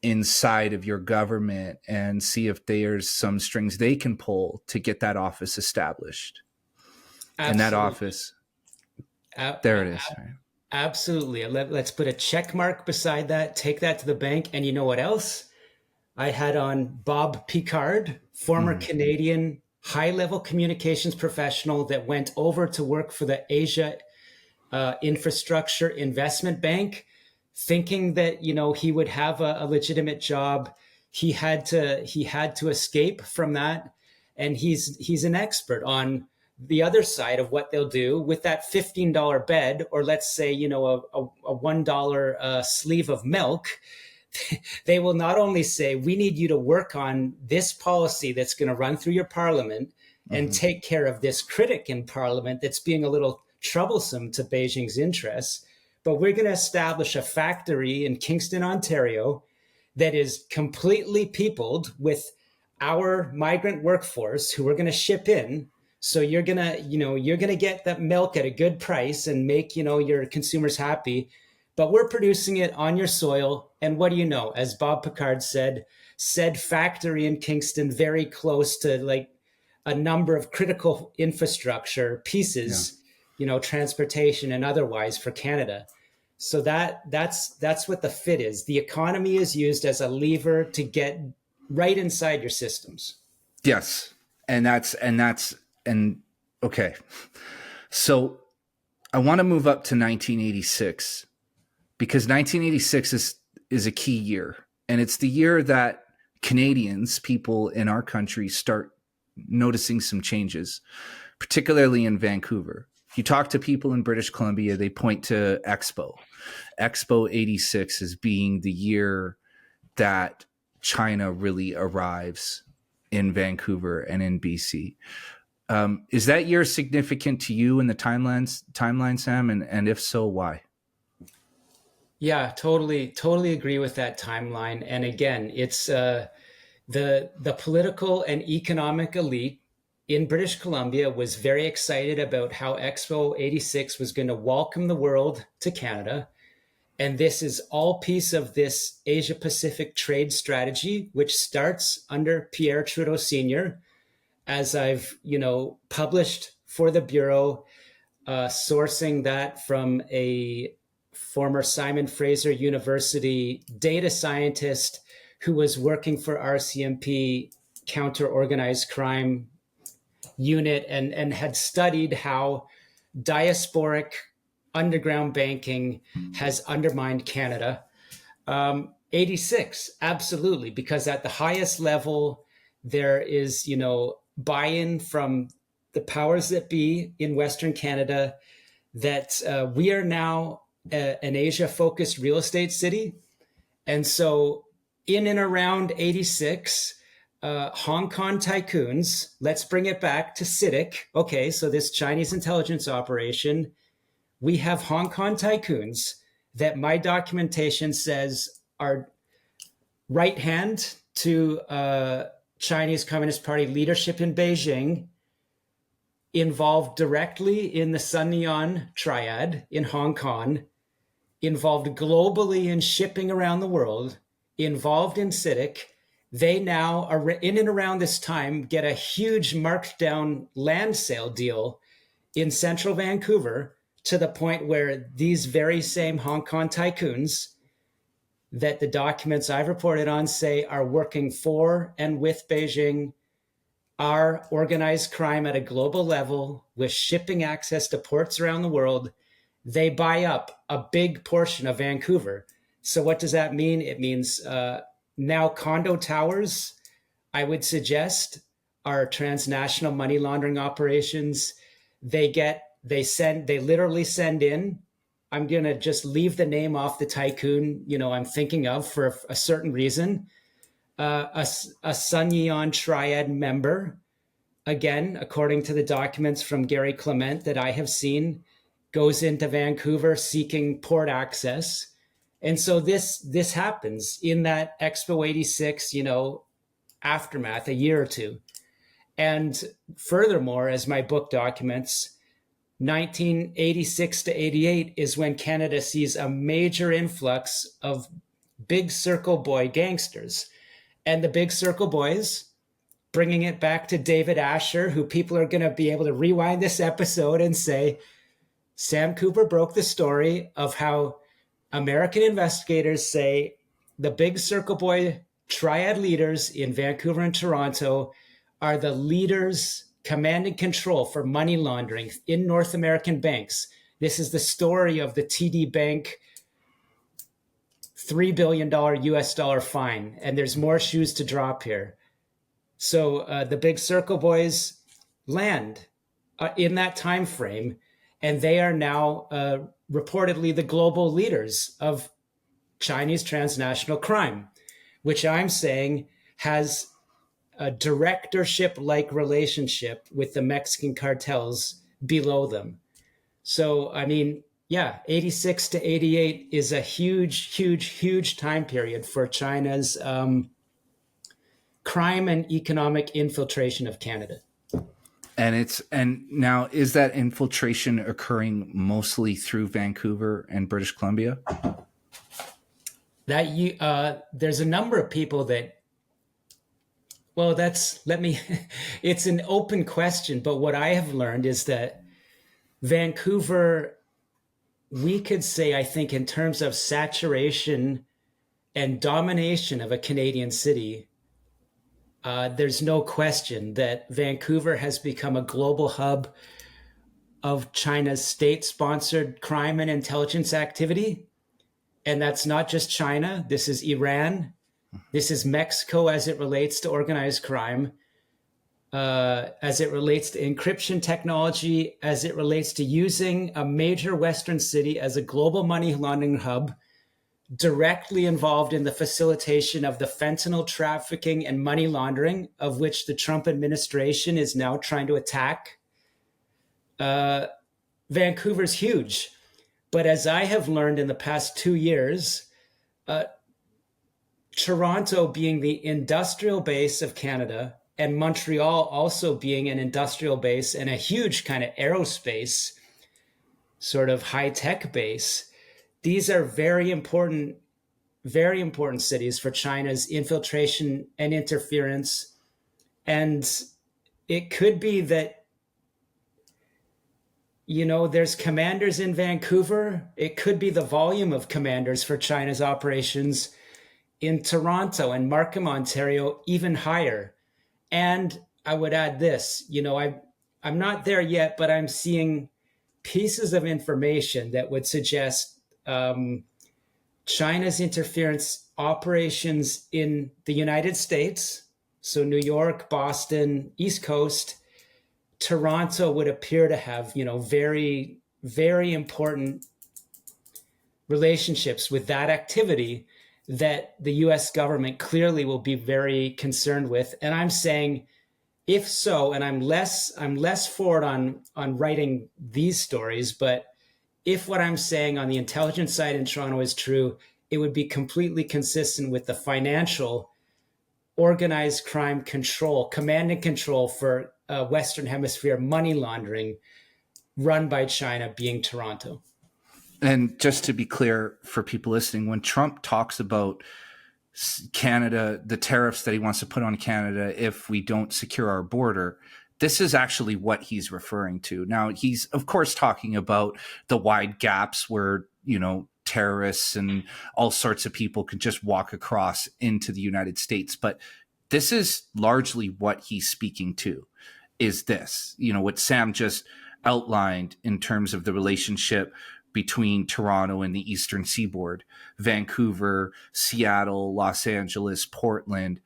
inside of your government and see if there's some strings they can pull to get that office established. Absolutely. And that office, there it is. Absolutely. Let's put a check mark beside that, take that to the bank. And you know what else? I had on Bob Picard, former Canadian high-level communications professional that went over to work for the Asia Infrastructure Investment Bank, thinking that, he would have a legitimate job. He had to escape from that. And he's an expert on the other side of what they'll do with that $15 bed, or let's say, a $1 sleeve of milk. They will not only say, we need you to work on this policy that's going to run through your parliament and take care of this critic in parliament that's being a little troublesome to Beijing's interests, but we're going to establish a factory in Kingston, Ontario that is completely peopled with our migrant workforce who we're going to ship in. So you're going to get that milk at a good price and make, your consumers happy. But we're producing it on your soil. And what do you know? As Bob Picard said factory in Kingston, very close to like a number of critical infrastructure pieces, transportation and otherwise for Canada. So that's what the fit is. The economy is used as a lever to get right inside your systems. Yes. And okay. So I want to move up to 1986. Because 1986 is a key year. And it's the year that Canadians, people in our country, start noticing some changes, particularly in Vancouver. If you talk to people in British Columbia, they point to Expo 86 as being the year that China really arrives in Vancouver and in BC. Is that year significant to you in the timeline, Sam? And if so, why? Yeah, totally agree with that timeline. And again, it's the political and economic elite in British Columbia was very excited about how Expo 86 was going to welcome the world to Canada. And this is all piece of this Asia Pacific trade strategy, which starts under Pierre Trudeau Sr., as I've, published for the Bureau, sourcing that from a former Simon Fraser University data scientist who was working for RCMP counter organized crime unit and had studied how diasporic underground banking has undermined Canada. 86, absolutely, because at the highest level, there is, buy-in from the powers that be in Western Canada that we are now an Asia-focused real estate city. And so in and around 86, Hong Kong tycoons, let's bring it back to CITIC. Okay, so this Chinese intelligence operation, we have Hong Kong tycoons that my documentation says are right hand to Chinese Communist Party leadership in Beijing, involved directly in the Sun-Neon triad in Hong Kong, involved globally in shipping around the world, involved in CITIC. They now are in and around this time get a huge marked down land sale deal in central Vancouver, to the point where these very same Hong Kong tycoons that the documents I've reported on say are working for and with Beijing are organized crime at a global level with shipping access to ports around the world. They buy up a big portion of Vancouver. So what does that mean? It means now condo towers, I would suggest, are transnational money laundering operations. They literally send in, I'm going to just leave the name off the tycoon, I'm thinking of for a certain reason, a Sun-Neon triad member, again, according to the documents from Gary Clement that I have seen, goes into Vancouver seeking port access. And so this happens in that Expo 86, aftermath, a year or two. And furthermore, as my book documents, 1986 to 88 is when Canada sees a major influx of big circle boy gangsters. And the big circle boys, bringing it back to David Asher, who people are going to be able to rewind this episode and say, Sam Cooper broke the story of how American investigators say the big circle boy triad leaders in Vancouver and Toronto are the leaders commanding control for money laundering in North American banks. This is the story of the TD Bank $3 billion US dollar fine. And there's more shoes to drop here. So the big circle boys land in that time frame, and they are now reportedly the global leaders of Chinese transnational crime, which I'm saying has a directorship-like relationship with the Mexican cartels below them. So, 86 to 88 is a huge, huge, huge time period for China's crime and economic infiltration of Canada. And now, is that infiltration occurring mostly through Vancouver and British Columbia? There's a number of people that, it's an open question, but what I have learned is that Vancouver, we could say, I think, in terms of saturation and domination of a Canadian city, there's no question that Vancouver has become a global hub of China's state-sponsored crime and intelligence activity. And that's not just China. This is Iran. This is Mexico as it relates to organized crime, as it relates to encryption technology, as it relates to using a major Western city as a global money laundering hub, directly involved in the facilitation of the fentanyl trafficking and money laundering, of which the Trump administration is now trying to attack. Vancouver's huge. But as I have learned in the past 2 years, Toronto being the industrial base of Canada and Montreal also being an industrial base and a huge kind of aerospace sort of high-tech base, these are very important cities for China's infiltration and interference. And it could be that, there's commanders in Vancouver. It could be the volume of commanders for China's operations in Toronto and Markham, Ontario, even higher. And I would add this, I'm not there yet, but I'm seeing pieces of information that would suggest China's interference operations in the United States, so New York, Boston, East Coast, Toronto would appear to have, very, very important relationships with that activity that the US government clearly will be very concerned with. And I'm saying, if so, and I'm less forward on writing these stories, but if what I'm saying on the intelligence side in Toronto is true, it would be completely consistent with the financial organized crime control, command and control for Western Hemisphere money laundering run by China being Toronto. And just to be clear for people listening, when Trump talks about Canada, the tariffs that he wants to put on Canada if we don't secure our border, this is actually what he's referring to. Now, he's, of course, talking about the wide gaps where, terrorists and all sorts of people could just walk across into the United States. But this is largely what he's speaking to, is this, what Sam just outlined in terms of the relationship between Toronto and the Eastern Seaboard, Vancouver, Seattle, Los Angeles, Portland,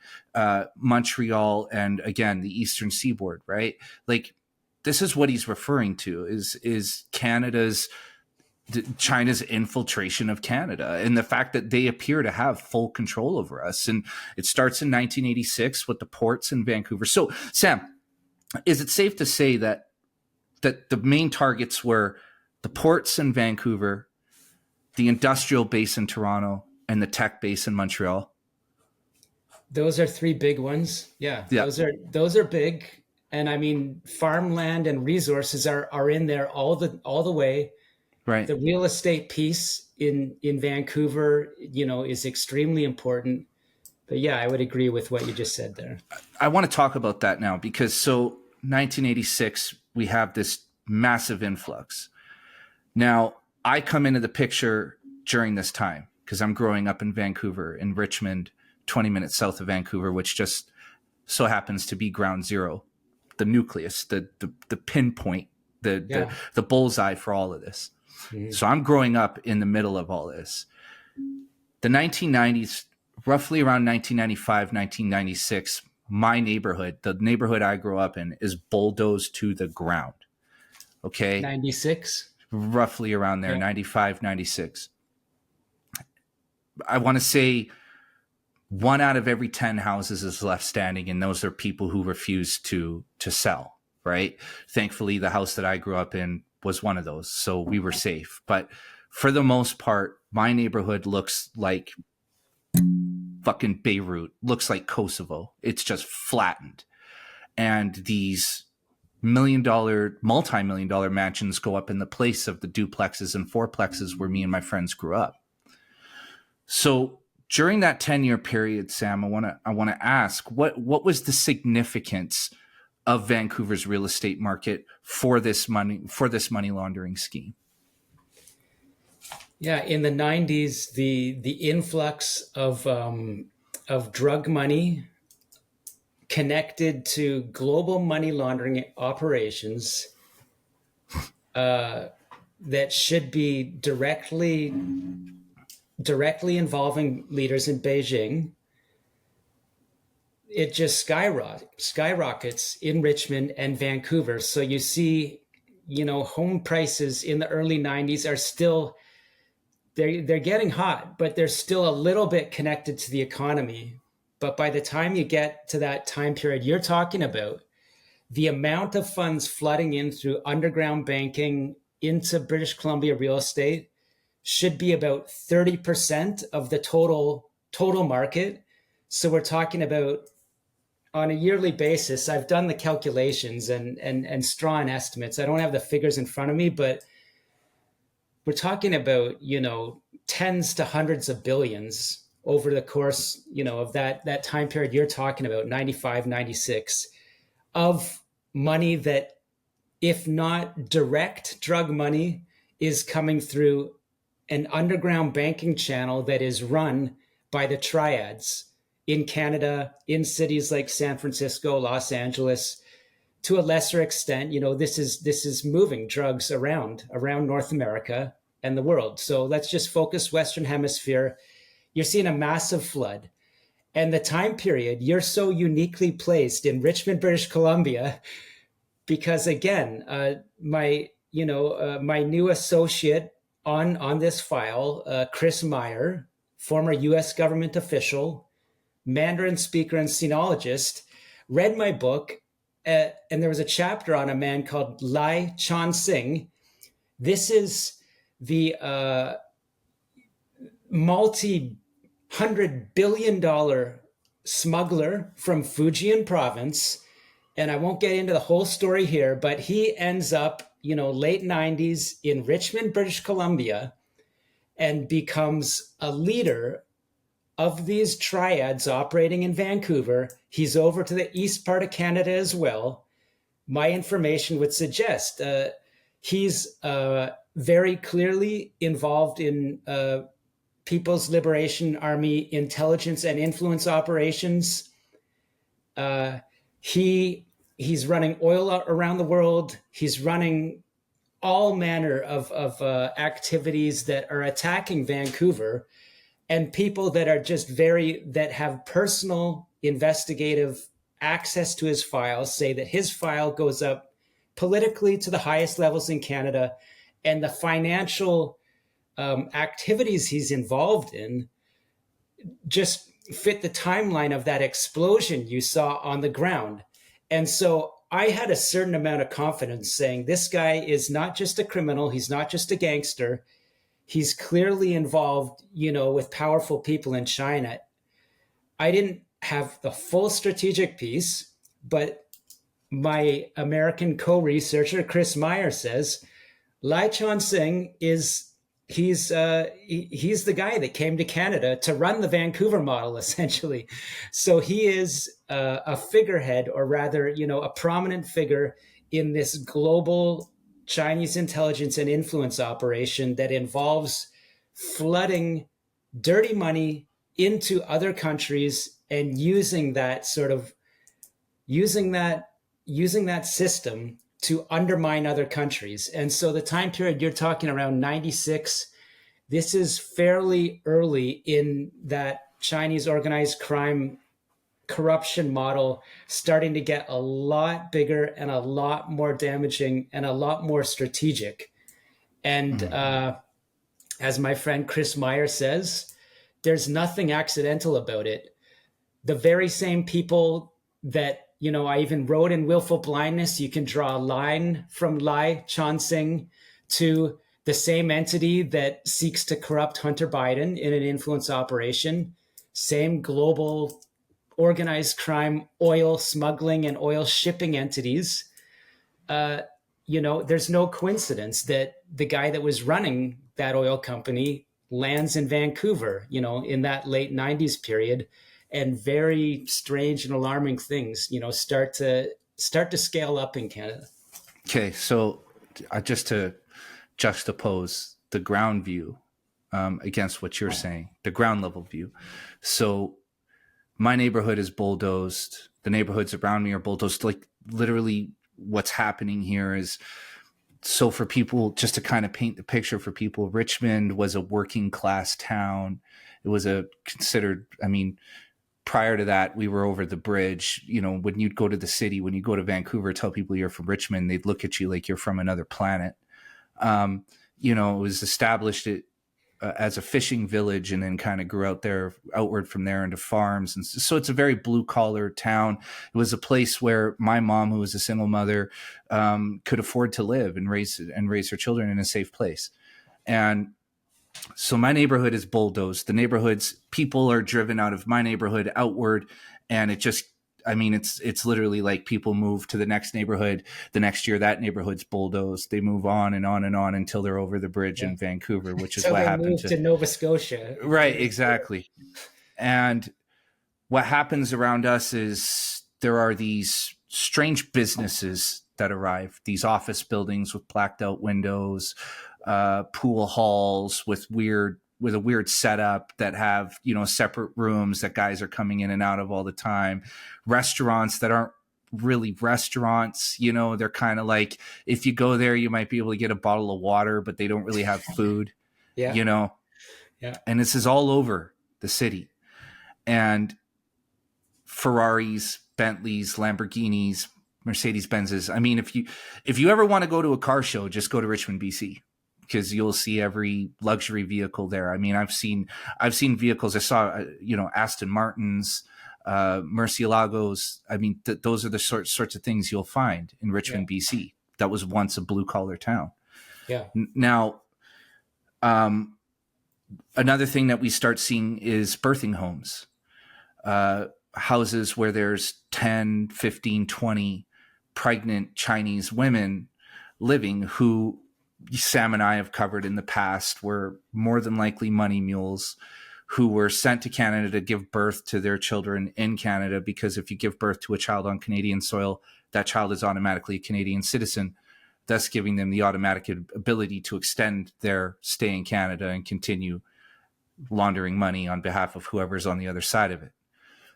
Montreal, and again, the Eastern Seaboard, right? Like, this is what he's referring to, is China's infiltration of Canada and the fact that they appear to have full control over us. And it starts in 1986 with the ports in Vancouver. So, Sam, is it safe to say that the main targets were the ports in Vancouver, the industrial base in Toronto, and the tech base in Montreal? Those are three big ones. Yeah. Those are big. And I mean, farmland and resources are in there all the way. Right. The real estate piece in Vancouver, is extremely important. But yeah, I would agree with what you just said there. I want to talk about that now because 1986, we have this massive influx. Now, I come into the picture during this time because I'm growing up in Vancouver, in Richmond, 20 minutes south of Vancouver, which just so happens to be ground zero, the nucleus, the pinpoint, the bullseye for all of this. Mm-hmm. So I'm growing up in the middle of all this. The 1990s, roughly around 1995, 1996, my neighborhood, the neighborhood I grew up in, is bulldozed to the ground. Okay? 96? Roughly around there, 95, 96. I want to say 1 out of every 10 houses is left standing, and those are people who refuse to sell, right? Thankfully, the house that I grew up in was one of those, so we were safe. But for the most part, my neighborhood looks like fucking Beirut, looks like Kosovo. It's just flattened. And these multi-million-dollar mansions go up in the place of the duplexes and fourplexes where me and my friends grew up. So during that 10-year period, Sam, I want to ask, what was the significance of Vancouver's real estate market for this money laundering scheme? Yeah, in the 90s, the influx of drug money connected to global money laundering operations that should be directly involving leaders in Beijing, it just skyrockets in Richmond and Vancouver. So you see, home prices in the early 90s are still, they're getting hot, but they're still a little bit connected to the economy. But by the time you get to that time period you're talking about, the amount of funds flooding in through underground banking into British Columbia real estate should be about 30% of the total market. So we're talking about, on a yearly basis, I've done the calculations and strong estimates. I don't have the figures in front of me, but we're talking about, tens to hundreds of billions over the course, of that time period you're talking about, 95, 96, of money that, if not direct drug money, is coming through an underground banking channel that is run by the triads in Canada, in cities like San Francisco, Los Angeles. To a lesser extent, this is moving drugs around North America. and the world. So let's just focus Western Hemisphere. You're seeing a massive flood. And the time period, you're so uniquely placed in Richmond, British Columbia, because again, my new associate on this file, Chris Meyer, former U.S. government official, Mandarin speaker and sinologist, read my book, and there was a chapter on a man called Lai Chon-sing. This is the multi-$100 billion smuggler from Fujian province. And I won't get into the whole story here, but he ends up, late 90s in Richmond, British Columbia, and becomes a leader of these triads operating in Vancouver. He's over to the east part of Canada as well. My information would suggest he's very clearly involved in People's Liberation Army intelligence and influence operations. He's running oil around the world. He's running all manner of activities that are attacking Vancouver, and people that are just that have personal investigative access to his files say that his file goes up politically to the highest levels in Canada, and the financial activities he's involved in just fit the timeline of that explosion you saw on the ground. And so I had a certain amount of confidence saying this guy is not just a criminal, he's not just a gangster, he's clearly involved, with powerful people in China. I didn't have the full strategic piece, but my American co-researcher, Chris Meyer, says Lai Chon-sing he's the guy that came to Canada to run the Vancouver model, essentially. So he is a figurehead, or rather, a prominent figure in this global Chinese intelligence and influence operation that involves flooding dirty money into other countries and using that system to undermine other countries. And so the time period you're talking around 96, this is fairly early in that Chinese organized crime corruption model starting to get a lot bigger and a lot more damaging and a lot more strategic. And as my friend Chris Meyer says, there's nothing accidental about it. The very same people that, I even wrote in Willful Blindness, you can draw a line from Lai Chon-sing to the same entity that seeks to corrupt Hunter Biden in an influence operation, same global organized crime, oil smuggling and oil shipping entities. There's no coincidence that the guy that was running that oil company lands in Vancouver, in that late 90s period. And very strange and alarming things, start to scale up in Canada. Okay, so just to juxtapose the ground view against what you're saying, the ground level view. So my neighborhood is bulldozed. The neighborhoods around me are bulldozed. Like literally what's happening here is, so for people, just to kind of paint the picture for people, Richmond was a working class town. It was prior to that, we were over the bridge. When you'd go to the city, when you go to Vancouver, tell people you're from Richmond, they'd look at you like you're from another planet. It was established as a fishing village, and then kind of grew outward from there into farms. And so it's a very blue collar town. It was a place where my mom, who was a single mother, could afford to live and raise her children in a safe place. And so my neighborhood is bulldozed. The neighborhoods, people are driven out of my neighborhood outward. And it's literally like people move to the next neighborhood. The next year, that neighborhood's bulldozed. They move on and on and on until they're over the bridge in Vancouver, which is what happened to Nova Scotia. Right, exactly. And what happens around us is there are these strange businesses that arrive, these office buildings with blacked out windows, pool halls with a weird setup that have, separate rooms that guys are coming in and out of all the time, restaurants that aren't really restaurants. You know, they're kind of like, if you go there, you might be able to get a bottle of water, but they don't really have food, Yeah. you know? Yeah. And this is all over the city. And Ferraris, Bentleys, Lamborghinis, Mercedes Benzes. I mean, if you ever want to go to a car show, just go to Richmond, BC, because you'll see every luxury vehicle there. I mean, I've seen vehicles. I saw, Aston Martins, Murcielagos. I mean, those are the sorts of things you'll find in Richmond, BC. That was once a blue collar town. Yeah. Now, another thing that we start seeing is birthing homes. Houses where there's 10, 15, 20 pregnant Chinese women living, who Sam and I have covered in the past were more than likely money mules, who were sent to Canada to give birth to their children in Canada, because if you give birth to a child on Canadian soil, that child is automatically a Canadian citizen, thus giving them the automatic ability to extend their stay in Canada and continue laundering money on behalf of whoever's on the other side of it.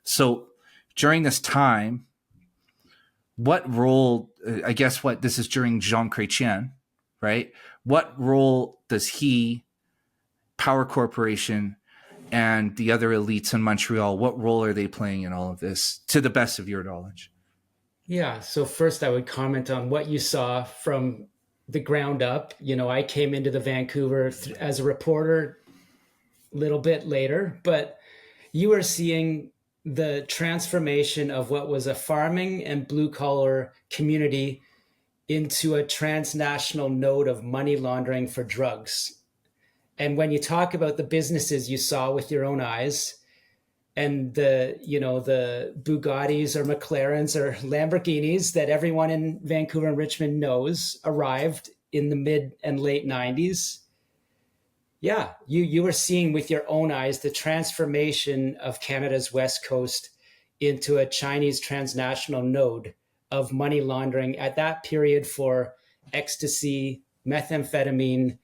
So during this time, what role, I guess this is during Jean Chrétien, right? What role does he, Power Corporation, and the other elites in Montreal, what role are they playing in all of this, to the best of your knowledge? Yeah. So first I would comment on what you saw from the ground up. I came into the Vancouver as a reporter a little bit later, but you are seeing the transformation of what was a farming and blue collar community into a transnational node of money laundering for drugs. And when you talk about the businesses you saw with your own eyes, and the Bugattis or McLarens or Lamborghinis that everyone in Vancouver and Richmond knows arrived in the mid and late 90s. Yeah, you were seeing with your own eyes the transformation of Canada's West Coast into a Chinese transnational node of money laundering at that period for ecstasy, methamphetamine.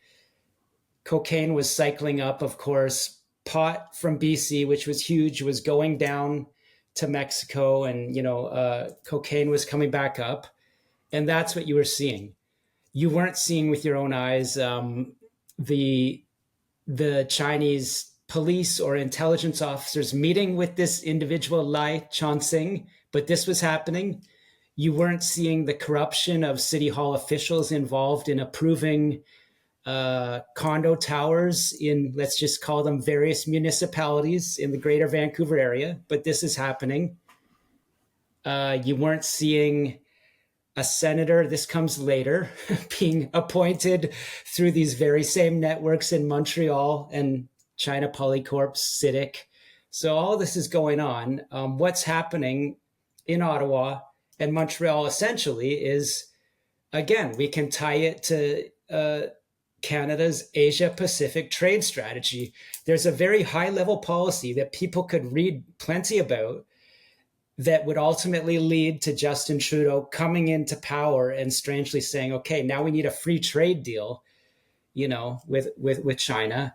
Cocaine was cycling up, of course. Pot from BC, which was huge, was going down to Mexico, and cocaine was coming back up. And that's what you were seeing. You weren't seeing with your own eyes the Chinese police or intelligence officers meeting with this individual Lai Chonsing, but this was happening. You weren't seeing the corruption of City Hall officials involved in approving condo towers in, let's just call them, various municipalities in the greater Vancouver area, but this is happening. You weren't seeing a senator, this comes later, being appointed through these very same networks in Montreal and China Polycorp, CITIC. So all this is going on. What's happening in Ottawa and Montreal essentially is, again, we can tie it to Canada's Asia-Pacific trade strategy. There's a very high-level policy that people could read plenty about that would ultimately lead to Justin Trudeau coming into power and strangely saying, okay, now we need a free trade deal, with China.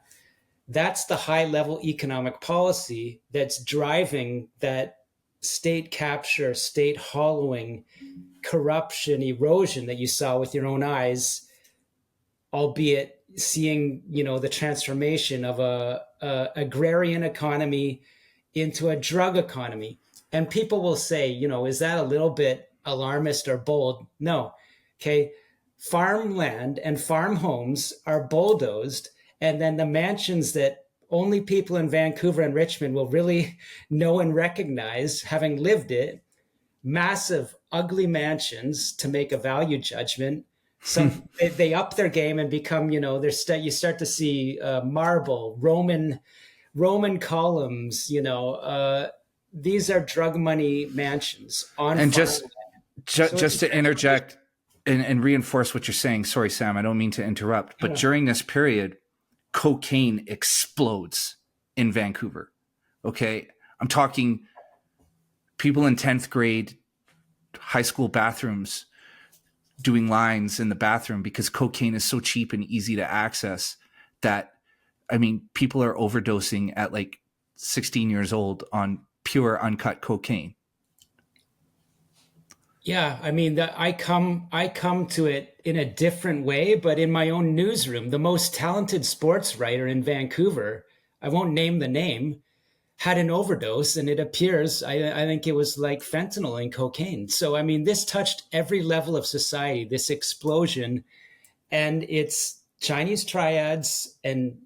That's the high-level economic policy that's driving that state capture, state hollowing, corruption, erosion that you saw with your own eyes, albeit seeing, the transformation of a agrarian economy into a drug economy. And people will say, is that a little bit alarmist or bold? No. Okay. Farmland and farm homes are bulldozed. And then the mansions that only people in Vancouver and Richmond will really know and recognize, having lived it, massive, ugly mansions to make a value judgment. Some they up their game and become, you start to see marble, Roman columns, these are drug money mansions on. And just to interject and reinforce what you're saying, sorry, Sam, I don't mean to interrupt, but during this period, cocaine explodes in Vancouver. Okay. I'm talking people in 10th grade, high school bathrooms doing lines in the bathroom because cocaine is so cheap and easy to access that, people are overdosing at like 16 years old on pure uncut cocaine. Yeah, I mean, I come to it in a different way, but in my own newsroom, the most talented sports writer in Vancouver, I won't name the name, had an overdose, and it appears I think it was like fentanyl and cocaine. So I mean, this touched every level of society, this explosion, and it's Chinese triads and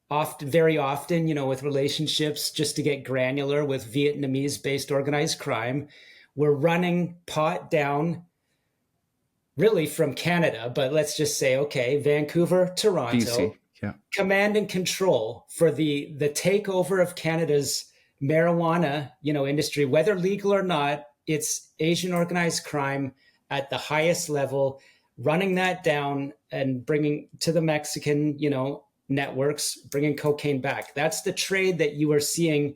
often, very often, with relationships, just to get granular, with Vietnamese based organized crime. We're running pot down really from Canada, but let's just say, okay, Vancouver, BC. Toronto, Yeah. command and control for the takeover of Canada's marijuana, industry, whether legal or not. It's Asian organized crime at the highest level, running that down and bringing to the Mexican, networks, bringing cocaine back. That's the trade that you are seeing.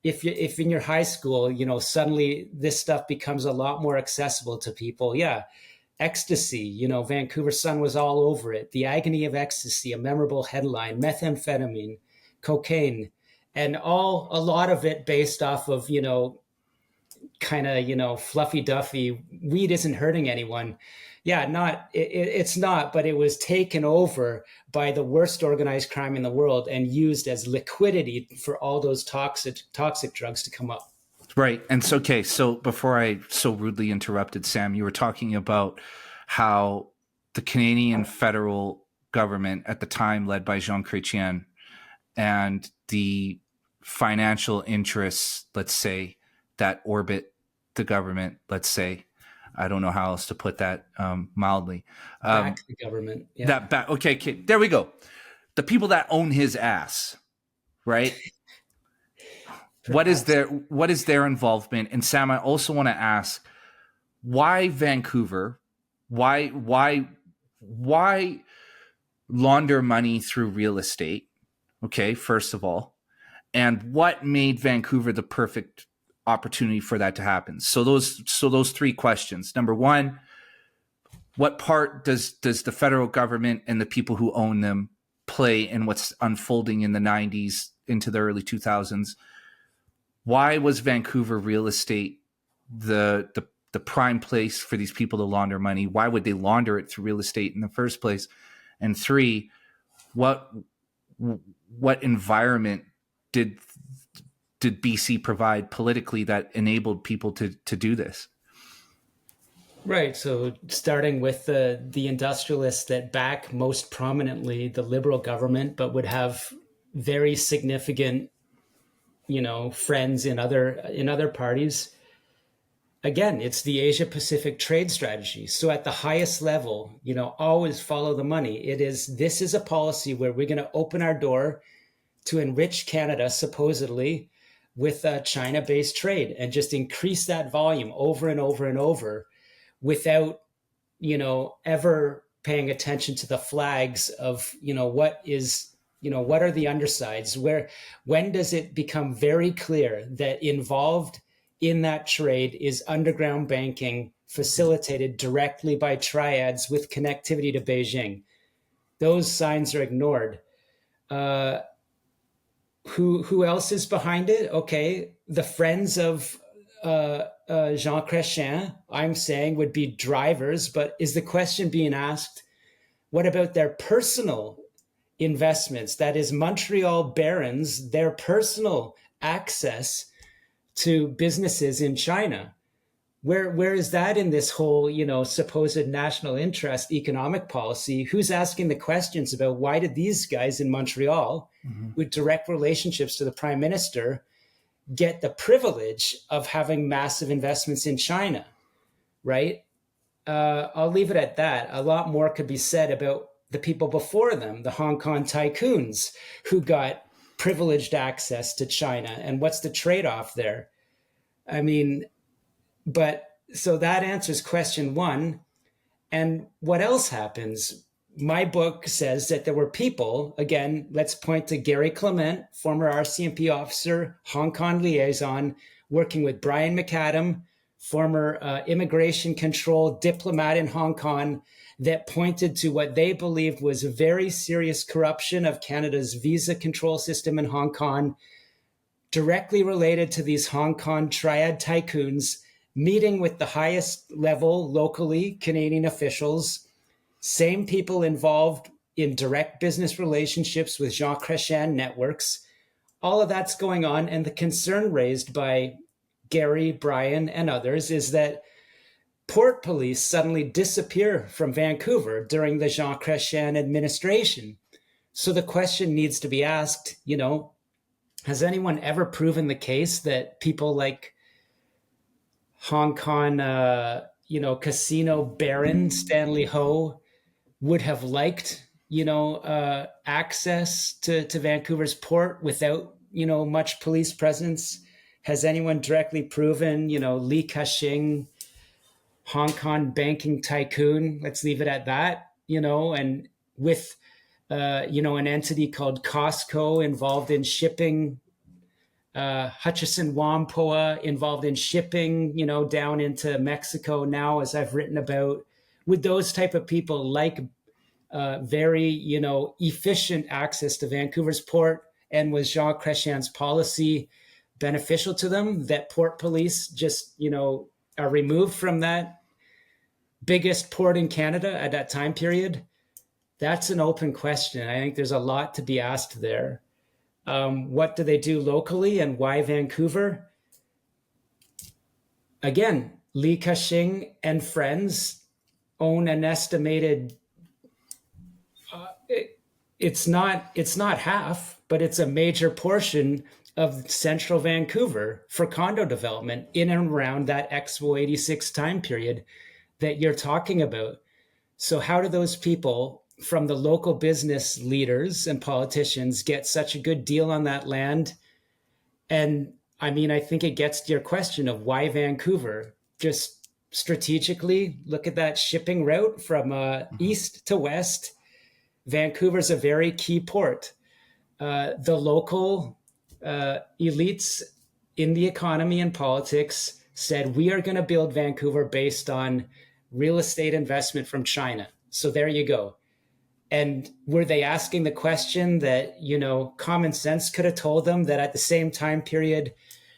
If in your high school, suddenly this stuff becomes a lot more accessible to people. Yeah, ecstasy, Vancouver Sun was all over it. The agony of ecstasy, a memorable headline, methamphetamine, cocaine, and a lot of it based off of, kind of, fluffy duffy. Weed isn't hurting anyone. Yeah, it's not, but it was taken over by the worst organized crime in the world and used as liquidity for all those toxic drugs to come up. Right. And so, okay. So before I so rudely interrupted, Sam, you were talking about how the Canadian federal government at the time, led by Jean Chrétien, and the financial interests, let's say, that orbit the government, let's say, I don't know how else to put that mildly. Back the government. Yeah. Okay, there we go. The people that own his ass, right? What is their involvement? And Sam, I also want to ask, why Vancouver? Why launder money through real estate? Okay, first of all, and what made Vancouver the perfect opportunity for that to happen? So those three questions. Number one, what part does the federal government and the people who own them play in what's unfolding in the 90s into the early 2000s? Why was Vancouver real estate the prime place for these people to launder money? Why would they launder it through real estate in the first place? And three, what environment did BC provide politically that enabled people to do this? Right. So starting with the industrialists that back most prominently the Liberal government, but would have very significant, friends in other parties. Again, it's the Asia Pacific trade strategy. So at the highest level, always follow the money. This is a policy where we're going to open our door to enrich Canada, supposedly, with China-based trade and just increase that volume over and over and over without, ever paying attention to the flags of, what are the undersides? When does it become very clear that involved in that trade is underground banking facilitated directly by triads with connectivity to Beijing? Those signs are ignored. Who else is behind it? Okay, the friends of Jean Chrétien, I'm saying, would be drivers, but is the question being asked, what about their personal investments? That is Montreal barons, their personal access to businesses in China. Where is that in this whole, supposed national interest economic policy? Who's asking the questions about why did these guys in Montreal, with direct relationships to the prime minister, get the privilege of having massive investments in China, right? I'll leave it at that. A lot more could be said about the people before them, the Hong Kong tycoons who got privileged access to China. And what's the trade-off there? I mean, but so that answers question one. And what else happens? My book says that there were people, again, let's point to Gary Clement, former RCMP officer, Hong Kong liaison, working with Brian McAdam, former immigration control diplomat in Hong Kong, that pointed to what they believed was very serious corruption of Canada's visa control system in Hong Kong, directly related to these Hong Kong triad tycoons meeting with the highest level locally Canadian officials, same people involved in direct business relationships with Jean Chrétien networks. All of that's going on. And the concern raised by Gary, Brian, and others is that port police suddenly disappear from Vancouver during the Jean Chrétien administration. So the question needs to be asked, has anyone ever proven the case that people like Hong Kong, casino baron Stanley Ho would have liked, access to Vancouver's port without, much police presence? Has anyone directly proven, Li Ka-shing, Hong Kong banking tycoon, let's leave it at that, and with, an entity called Costco involved in shipping, Hutchison Whampoa involved in shipping, down into Mexico now, as I've written about, with those type of people like very, efficient access to Vancouver's port, and was Jean Chrétien's policy beneficial to them, that port police just, are removed from that biggest port in Canada at that time period? That's an open question. I think there's a lot to be asked there. What do they do locally and why Vancouver? Again, Li Ka-shing and friends own an estimated, it's not half, but it's a major portion of central Vancouver for condo development in and around that Expo 86 time period that you're talking about. So how do those people from the local business leaders and politicians get such a good deal on that land? And I mean, I think it gets to your question of why Vancouver. Just strategically, look at that shipping route from east to west. Vancouver's a very key port. The local elites in the economy and politics said, we are going to build Vancouver based on real estate investment from China. So there you go. And were they asking the question that, common sense could have told them that at the same time period,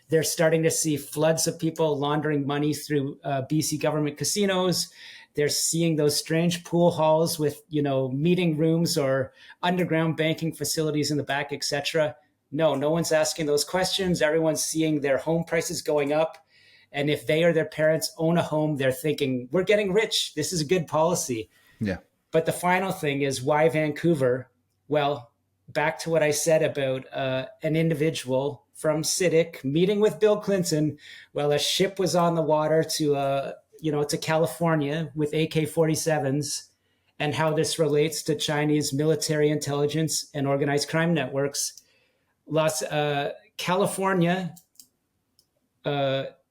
they're starting to see floods of people laundering money through BC government casinos. They're seeing those strange pool halls with, meeting rooms or underground banking facilities in the back, etc. No one's asking those questions. Everyone's seeing their home prices going up. And if they or their parents own a home, they're thinking, we're getting rich. This is a good policy. Yeah. But the final thing is, why Vancouver? Well, back to what I said about an individual from CITIC meeting with Bill Clinton while a ship was on the water to California with AK-47s, and how this relates to Chinese military intelligence and organized crime networks. California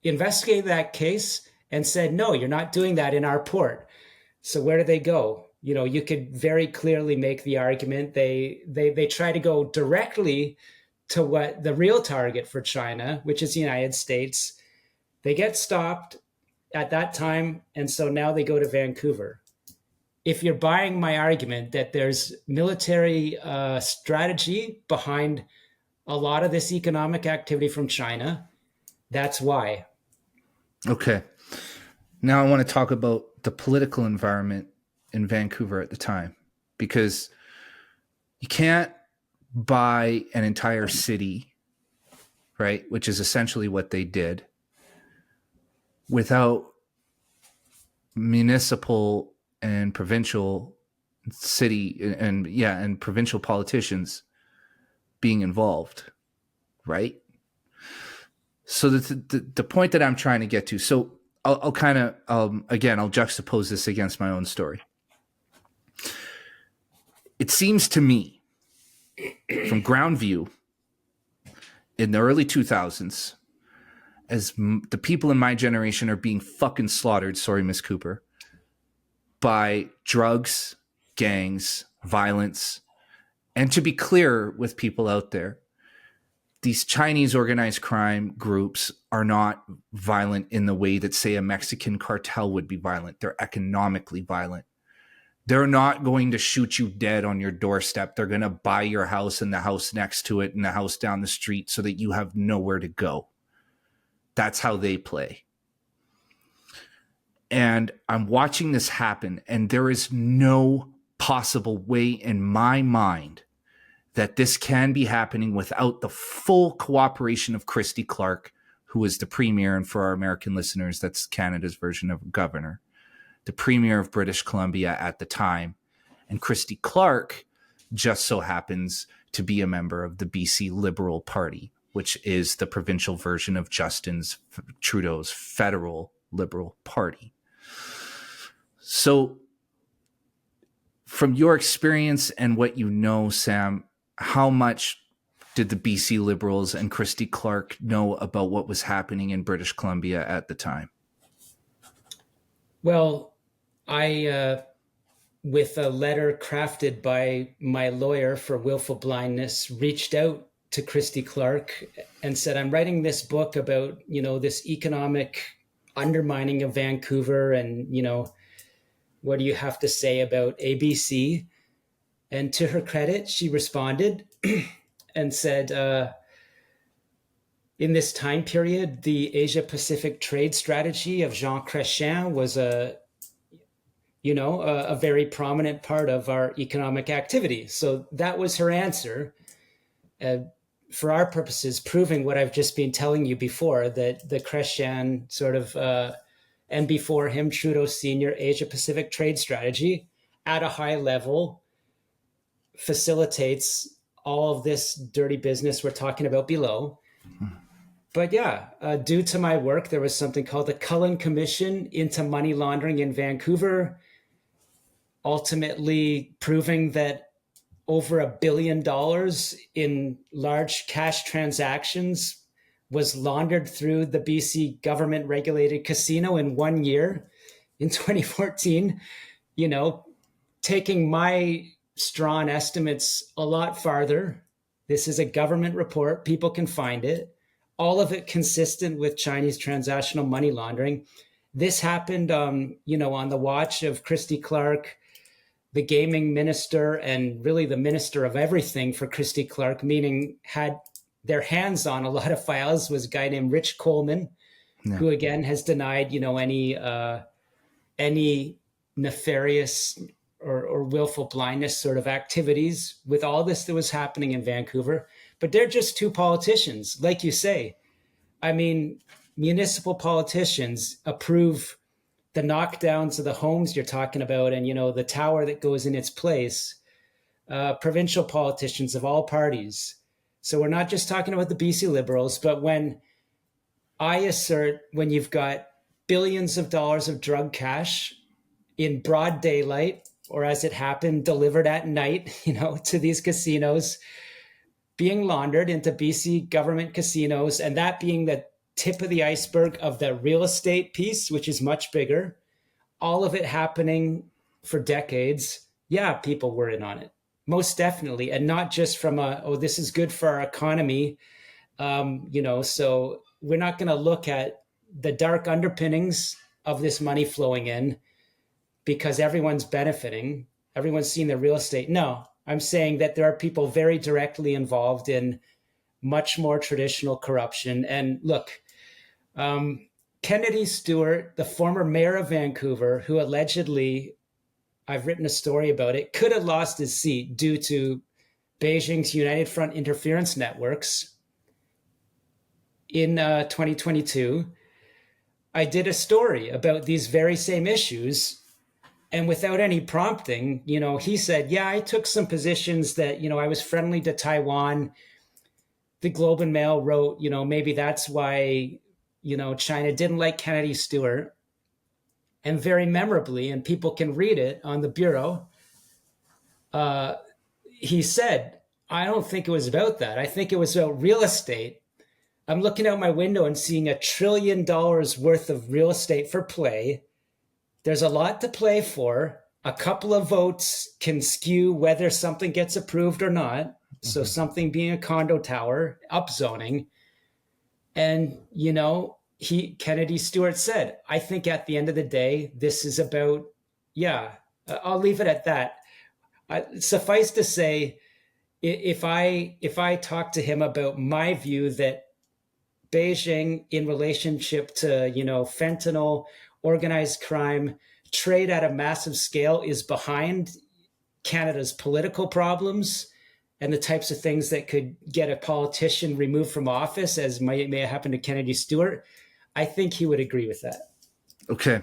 investigated that case and said, no, you're not doing that in our port. So where do they go? You could very clearly make the argument they try to go directly to what the real target for China, which is the United States. They get stopped at that time, and so now they go to Vancouver. If you're buying my argument that there's military strategy behind a lot of this economic activity from China, that's why. Okay. Now I want to talk about the political environment in Vancouver at the time, because you can't buy an entire city, right, which is essentially what they did, without municipal and provincial city and provincial politicians being involved, right? So the point that I'm trying to get to, so I'll kind of, I'll juxtapose this against my own story. It seems to me, from ground view, in the early 2000s, as the people in my generation are being fucking slaughtered, sorry, Miss Cooper, by drugs, gangs, violence. And to be clear with people out there, these Chinese organized crime groups are not violent in the way that, say, a Mexican cartel would be violent. They're economically violent. They're not going to shoot you dead on your doorstep. They're going to buy your house and the house next to it and the house down the street so that you have nowhere to go. That's how they play. And I'm watching this happen, and there is no possible way in my mind that this can be happening without the full cooperation of Christy Clark, who is the premier, and for our American listeners, that's Canada's version of governor, the premier of British Columbia at the time. And Christy Clark just so happens to be a member of the BC Liberal Party, which is the provincial version of Justin Trudeau's federal Liberal Party. So from your experience and what you know, Sam, how much did the BC Liberals and Christy Clark know about what was happening in British Columbia at the time? Well, I, with a letter crafted by my lawyer for willful blindness, reached out to Christy Clark and said, I'm writing this book about, this economic undermining of Vancouver, and, what do you have to say about ABC? And to her credit, she responded and said, in this time period, the Asia Pacific trade strategy of Jean Chrétien was a very prominent part of our economic activity. So that was her answer. For our purposes, proving what I've just been telling you before, that the Chrétien sort of, and before him, Trudeau Senior Asia Pacific trade strategy at a high level facilitates all of this dirty business we're talking about below. But due to my work, there was something called the Cullen Commission into Money Laundering in Vancouver, ultimately proving that over $1 billion in large cash transactions was laundered through the BC government-regulated casino in 1 year, in 2014, taking my strong estimates a lot farther. This is a government report. People can find it. All of it consistent with Chinese transactional money laundering. This happened, on the watch of Christy Clark, the gaming minister, and really the minister of everything for Christy Clark, meaning had their hands on a lot of files, was a guy named Rich Coleman, who again has denied, any nefarious or willful blindness sort of activities with all this that was happening in Vancouver. But they're just two politicians, like you say. I mean, municipal politicians approve the knockdowns of the homes you're talking about, and the tower that goes in its place. Provincial politicians of all parties. So we're not just talking about the BC Liberals, but when I assert, when you've got billions of dollars of drug cash in broad daylight, or as it happened, delivered at night, to these casinos, being laundered into BC government casinos, and that being the tip of the iceberg of the real estate piece, which is much bigger, all of it happening for decades. Yeah, people were in on it. Most definitely. And not just from this is good for our economy. So we're not going to look at the dark underpinnings of this money flowing in because everyone's benefiting. Everyone's seeing the real estate. No, I'm saying that there are people very directly involved in much more traditional corruption. And look, Kennedy Stewart, the former mayor of Vancouver, who allegedly, I've written a story about it, could have lost his seat due to Beijing's United Front interference networks. In 2022, I did a story about these very same issues. And without any prompting, he said, I took some positions that, I was friendly to Taiwan. The Globe and Mail wrote, maybe that's why, China didn't like Kennedy Stewart. And very memorably, and people can read it on the Bureau, he said, I don't think it was about that. I think it was about real estate. I'm looking out my window and seeing $1 trillion worth of real estate for play. There's a lot to play for. A couple of votes can skew whether something gets approved or not. Mm-hmm. So something being a condo tower, upzoning. And, Kennedy Stewart said, I think at the end of the day, this is about, I'll leave it at that. Suffice to say, if I talk to him about my view that Beijing in relationship to, fentanyl organized crime, trade at a massive scale is behind Canada's political problems and the types of things that could get a politician removed from office, as may have happened to Kennedy Stewart, I think he would agree with that. Okay.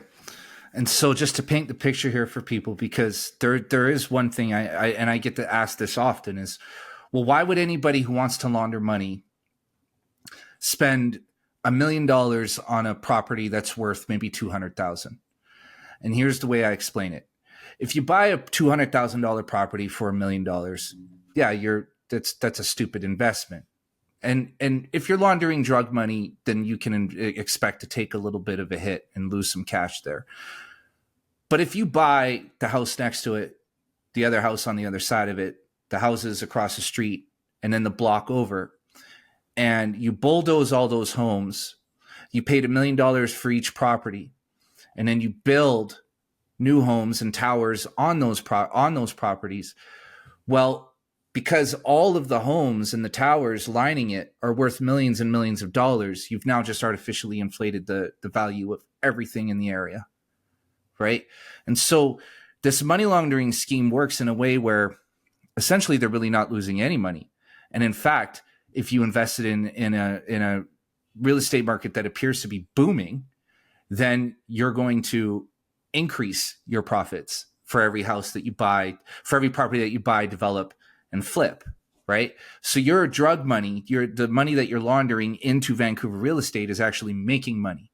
And so just to paint the picture here for people, because there is one thing I get to ask this often is, well, why would anybody who wants to launder money spend $1 million on a property that's worth maybe $200,000? And here's the way I explain it. If you buy a $200,000 property for $1 million, yeah, that's a stupid investment. And if you're laundering drug money, then you can expect to take a little bit of a hit and lose some cash there. But if you buy the house next to it, the other house on the other side of it, the houses across the street, and then the block over, and you bulldoze all those homes, you paid $1 million for each property, and then you build new homes and towers on those properties. Well, because all of the homes and the towers lining it are worth millions and millions of dollars, you've now just artificially inflated the value of everything in the area, right? And so this money laundering scheme works in a way where essentially they're really not losing any money. And in fact, if you invested in a real estate market that appears to be booming, then you're going to increase your profits for every house that you buy, for every property that you buy, develop, and flip, right? So your drug money, the money that you're laundering into Vancouver real estate is actually making money.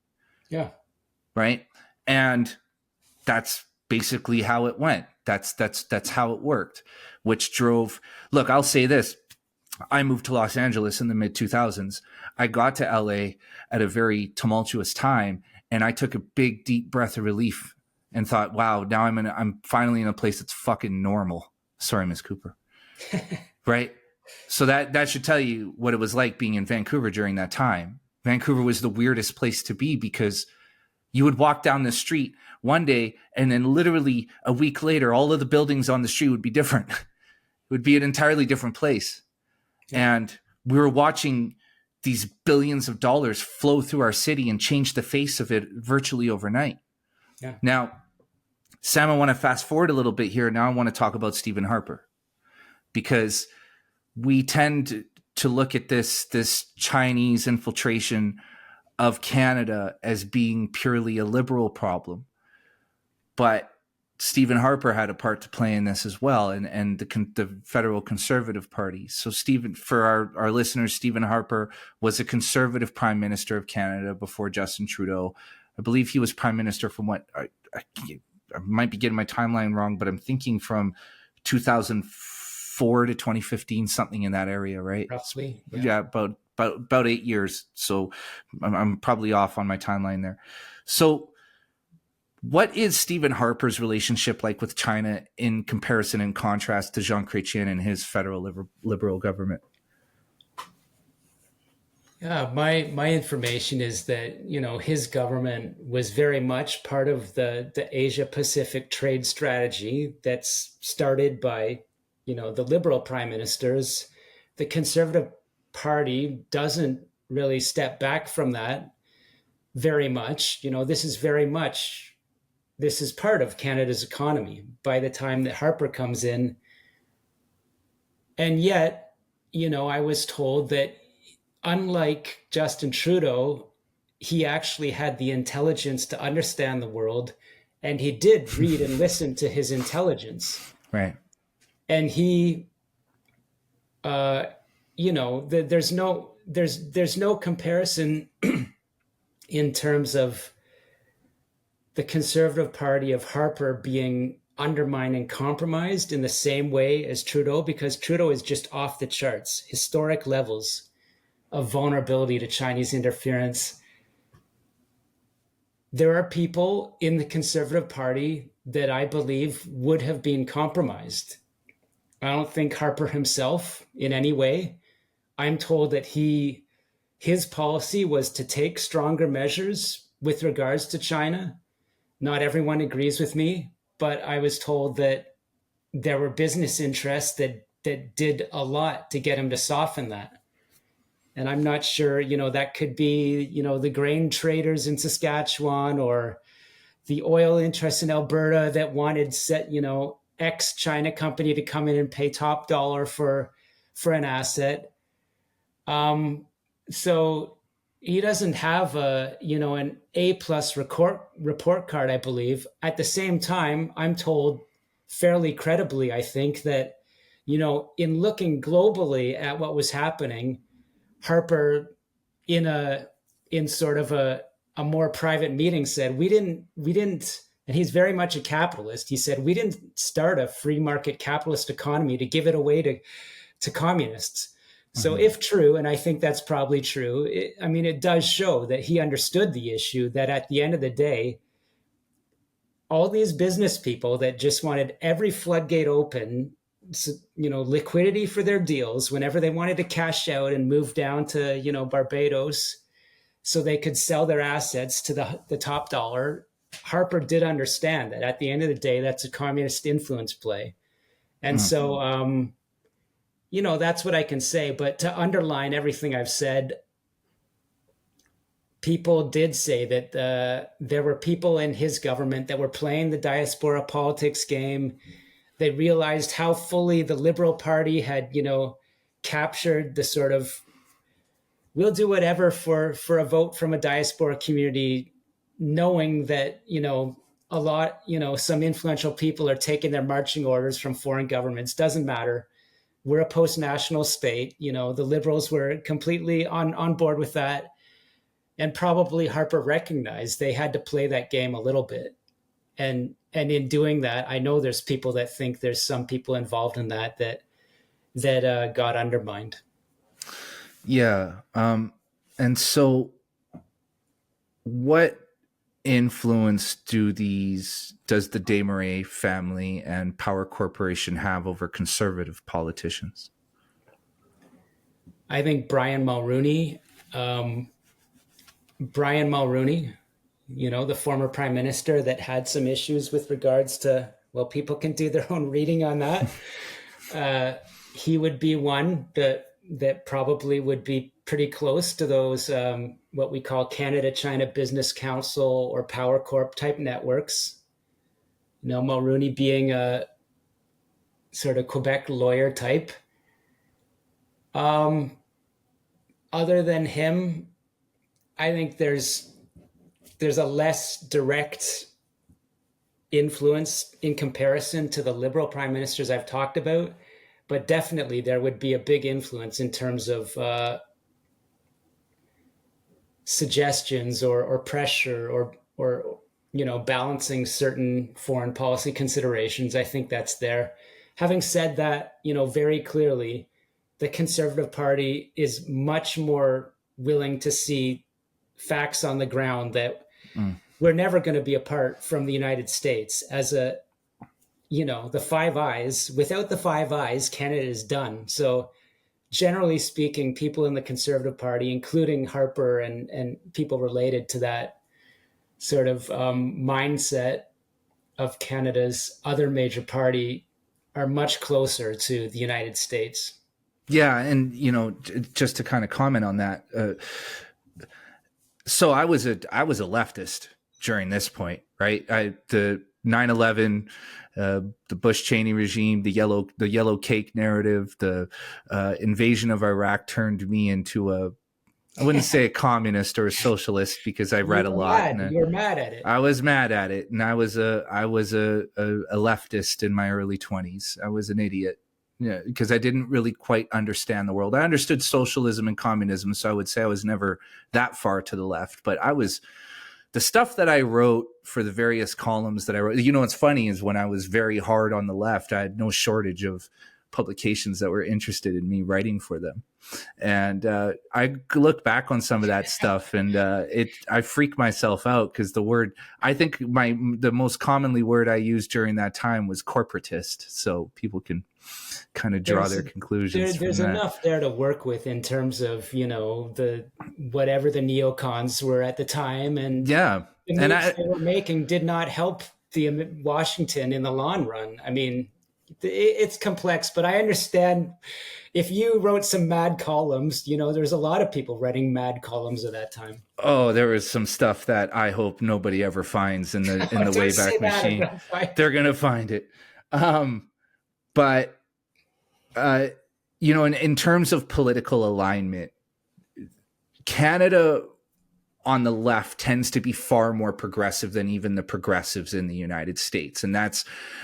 Yeah. Right. And that's basically how it went. That's how it worked, which drove, look, I'll say this. I moved to Los Angeles in the mid 2000s. I got to LA at a very tumultuous time, and I took a big, deep breath of relief and thought, wow, now I'm finally in a place that's fucking normal. Sorry, Miss Cooper. Right. So that should tell you what it was like being in Vancouver during that time. Vancouver was the weirdest place to be because you would walk down the street one day and then literally a week later, all of the buildings on the street would be different. It would be an entirely different place. Yeah. And we were watching these billions of dollars flow through our city and change the face of it virtually overnight. Yeah. Now, Sam, I want to fast forward a little bit here. Now I want to talk about Stephen Harper, because we tend to look at this Chinese infiltration of Canada as being purely a liberal problem. But Stephen Harper had a part to play in this as well, and the federal Conservative Party. So Stephen, for our listeners, Stephen Harper was a Conservative Prime Minister of Canada before Justin Trudeau. I believe he was Prime Minister from what, I might be getting my timeline wrong, but I'm thinking from 2004 to 2015, something in that area, right? Roughly. Yeah, about 8 years. So I'm probably off on my timeline there. So what is Stephen Harper's relationship like with China in comparison and contrast to Jean Chrétien and his federal liberal government? Yeah, my information is that, his government was very much part of the Asia Pacific trade strategy that's started by, the liberal prime ministers. The Conservative Party doesn't really step back from that very much. This is part of Canada's economy by the time that Harper comes in. And yet, I was told that unlike Justin Trudeau, he actually had the intelligence to understand the world, and he did read and listen to his intelligence. Right. And he, there's no comparison in terms of the Conservative Party of Harper being undermined and compromised in the same way as Trudeau, because Trudeau is just off the charts, historic levels of vulnerability to Chinese interference. There are people in the Conservative Party that I believe would have been compromised. I don't think Harper himself in any way. I'm told that his policy was to take stronger measures with regards to China. Not everyone agrees with me, but I was told that there were business interests that did a lot to get him to soften that. And I'm not sure, that could be, the grain traders in Saskatchewan or, the oil interests in Alberta that wanted ex China company to come in and pay top dollar for an asset. So he doesn't have an A+ report card, I believe. At the same time, I'm told fairly credibly, I think that, in looking globally at what was happening, Harper in sort of a more private meeting said, we didn't, and he's very much a capitalist. He said, we didn't start a free market capitalist economy to give it away to communists. So if true, and I think that's probably true, it does show that he understood the issue, that at the end of the day, all these business people that just wanted every floodgate open, liquidity for their deals whenever they wanted to cash out and move down to, Barbados so they could sell their assets to the top dollar. Harper did understand that at the end of the day, that's a communist influence play. And so, that's what I can say. But to underline everything I've said, people did say that there were people in his government that were playing the diaspora politics game. They realized how fully the Liberal Party had, captured the sort of, we'll do whatever for a vote from a diaspora community, knowing that, a lot, some influential people are taking their marching orders from foreign governments. Doesn't matter. We're a post-national state. The Liberals were completely on board with that. And probably Harper recognized they had to play that game a little bit. And in doing that, I know there's people that think there's some people involved in that got undermined. Yeah. And so what influence does the Desmarais family and Power Corporation have over conservative politicians? I think Brian Mulroney, the former prime minister that had some issues with regards to, well, people can do their own reading on that. He would be one that probably would be pretty close to those, what we call Canada-China Business Council or Power Corp type networks. Mulroney being a sort of Quebec lawyer type. Other than him, I think there's a less direct influence in comparison to the Liberal prime ministers I've talked about, but definitely there would be a big influence in terms of suggestions or pressure or balancing certain foreign policy considerations. I think that's there. Having said that, very clearly, the Conservative Party is much more willing to see facts on the ground that we're never going to be apart from the United States as the Five Eyes. Without the Five Eyes, Canada is done. So generally speaking, people in the Conservative Party, including Harper and people related to that sort of mindset of Canada's other major party, are much closer to the United States. Yeah. And, just to kind of comment on that. So I was a leftist during this point, right? The 9/11, the Bush Cheney regime, the yellow cake narrative, the invasion of Iraq turned me into I wouldn't say a communist or a socialist because I read a lot. You were mad at it. I was mad at it, and I was a leftist in my early 20s. I was an idiot. Yeah, because I didn't really quite understand the world. I understood socialism and communism, so I would say I was never that far to the left. But the stuff that I wrote for the various columns that I wrote, what's funny is when I was very hard on the left, I had no shortage of publications that were interested in me writing for them. And I look back on some of that stuff and I freak myself out because I think the most commonly word I used during that time was corporatist. So people can kind of draw their conclusions. There's enough there to work with in terms of, the whatever the neocons were at the time. And yeah, the moves they were making did not help the Washington in the long run. I mean, it's complex, but I understand if you wrote some mad columns, there's a lot of people writing mad columns at that time. Oh, there was some stuff that I hope nobody ever finds in the Don't say Wayback that Machine. about fight. They're gonna find it. But in terms of political alignment, Canada on the left tends to be far more progressive than even the progressives in the United States. And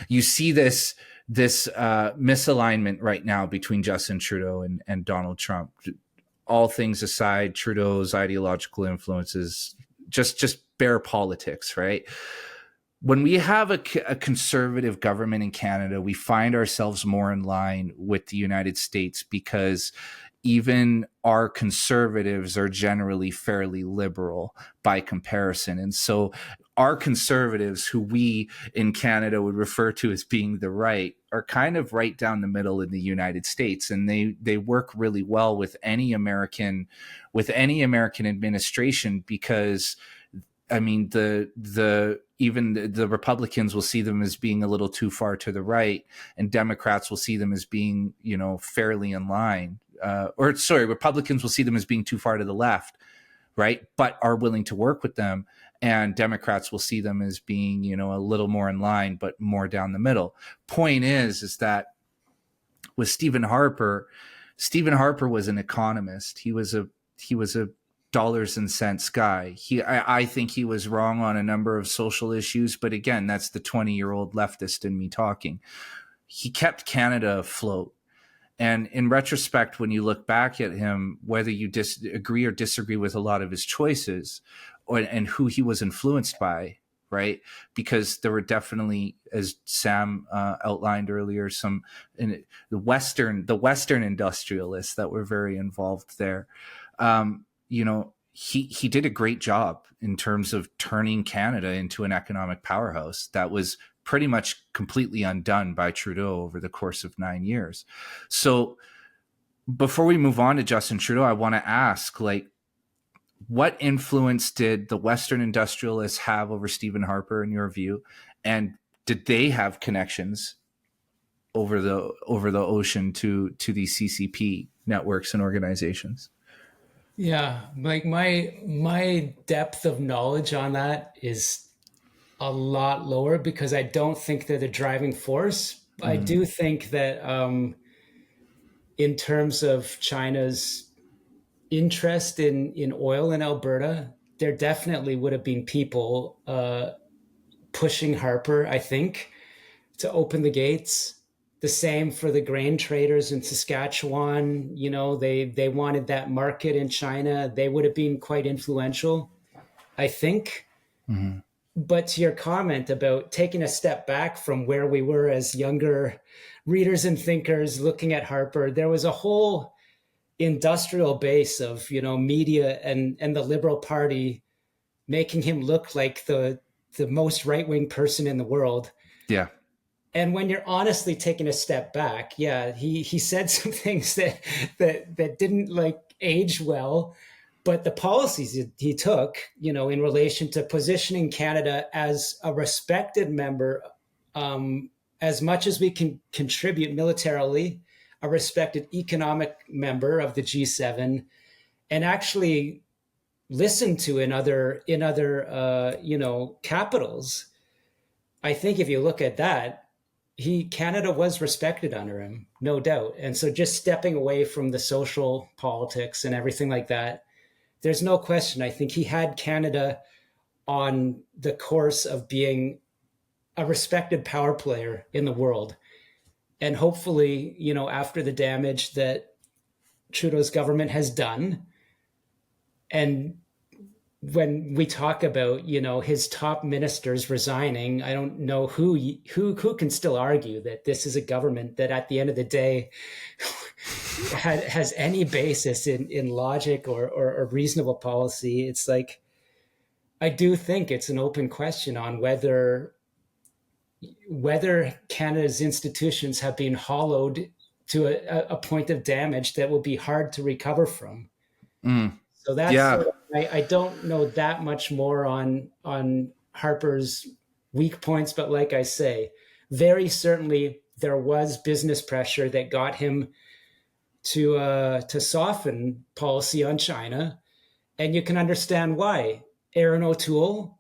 you see this misalignment right now between Justin Trudeau and Donald Trump. All things aside, Trudeau's ideological influences, just bare politics, right? When we have a conservative government in Canada, we find ourselves more in line with the United States because even our conservatives are generally fairly liberal by comparison. And so our conservatives, who we in Canada would refer to as being the right, are kind of right down the middle in the United States. And they work really well with any American administration because, I mean, even the Republicans will see them as being a little too far to the right, and Democrats will see them as being, fairly in line. Republicans will see them as being too far to the left, right? But are willing to work with them. And Democrats will see them as being, a little more in line, but more down the middle. Point is that with Stephen Harper was an economist. He was a dollars and cents guy. I think he was wrong on a number of social issues, but again, that's the 20-year-old leftist in me talking. He kept Canada afloat. And in retrospect, when you look back at him, whether you agree or disagree with a lot of his choices and who he was influenced by, right? Because there were definitely, as Sam outlined earlier, the Western industrialists that were very involved there. He did a great job in terms of turning Canada into an economic powerhouse that was pretty much completely undone by Trudeau over the course of 9 years. So before we move on to Justin Trudeau, I want to ask, what influence did the Western industrialists have over Stephen Harper in your view? And did they have connections over the ocean to these CCP networks and organizations? Yeah, my depth of knowledge on that is a lot lower because I don't think they're the driving force. Mm-hmm. I do think that in terms of China's interest in oil in Alberta, there definitely would have been people pushing Harper, I think, to open the gates. The same for the grain traders in Saskatchewan. They wanted that market in China. They would have been quite influential, I think. Mm-hmm. But to your comment about taking a step back from where we were as younger readers and thinkers looking at Harper, there was a whole industrial base of, media and the Liberal Party making him look like the most right-wing person in the world. Yeah. And when you're honestly taking a step back, yeah, he said some things that didn't age well. But the policies he took, in relation to positioning Canada as a respected member, as much as we can contribute militarily, a respected economic member of the G7, and actually listen to in other capitals. I think if you look at that, Canada was respected under him, no doubt. And so just stepping away from the social politics and everything like that, there's no question. I think he had Canada on the course of being a respected power player in the world. And hopefully, after the damage that Trudeau's government has done, and when we talk about, his top ministers resigning, I don't know who can still argue that this is a government that at the end of the day has any basis in logic or reasonable policy. It's I do think it's an open question on whether Canada's institutions have been hollowed to a point of damage that will be hard to recover from. So that's, yeah. I don't know that much more on Harper's weak points, but like I say, very certainly there was business pressure that got him to soften policy on China, and you can understand why. Aaron O'Toole,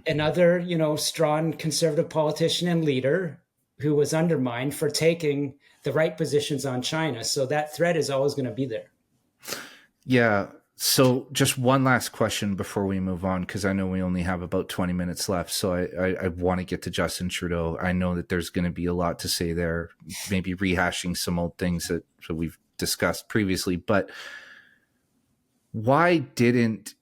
another strong conservative politician and leader who was undermined for taking the right positions on China. So that threat is always going to be there. Yeah. So just one last question before we move on, because I know we only have about 20 minutes left. So I want to get to Justin Trudeau. I know that there's going to be a lot to say there, maybe rehashing some old things that we've discussed previously. But why didn't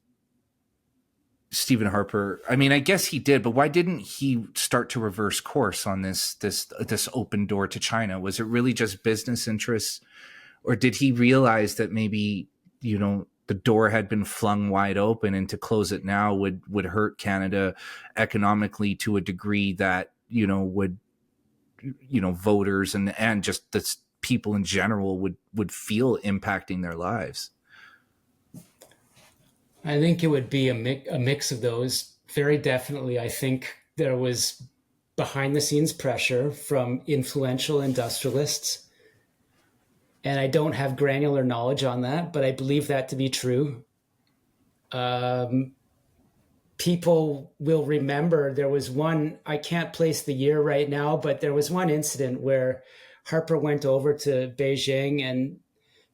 Stephen Harper, I mean, I guess he did, but why didn't he start to reverse course on this open door to China? Was it really just business interests, or did he realize that maybe, the door had been flung wide open, and to close it now would hurt Canada economically to a degree that, would, voters and just the people in general would feel impacting their lives? I think it would be a mix of those. Very definitely, I think there was behind the scenes pressure from influential industrialists. And I don't have granular knowledge on that, but I believe that to be true. People will remember there was one, I can't place the year right now, but there was one incident where Harper went over to Beijing and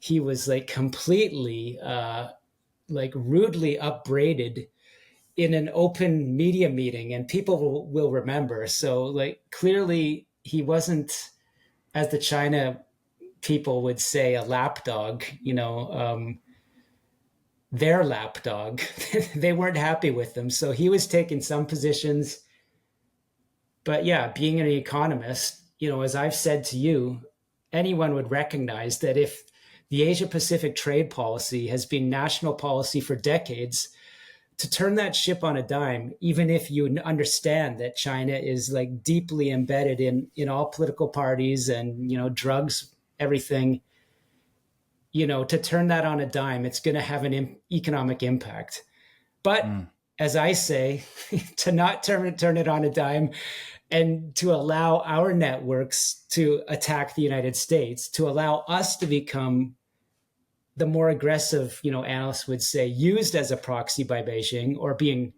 he was like completely rudely upbraided in an open media meeting, and people will remember. So clearly he wasn't, as the China people would say, a lapdog, their lapdog. They weren't happy with them. So he was taking some positions. But yeah, being an economist, as I've said to you, anyone would recognize that if the Asia-Pacific trade policy has been national policy for decades, to turn that ship on a dime, even if you understand that China is deeply embedded in all political parties and, drugs, everything, to turn that on a dime, it's going to have an economic impact. But as I say, to not turn it on a dime and to allow our networks to attack the United States, to allow us to become the more aggressive, analysts would say, used as a proxy by Beijing, or being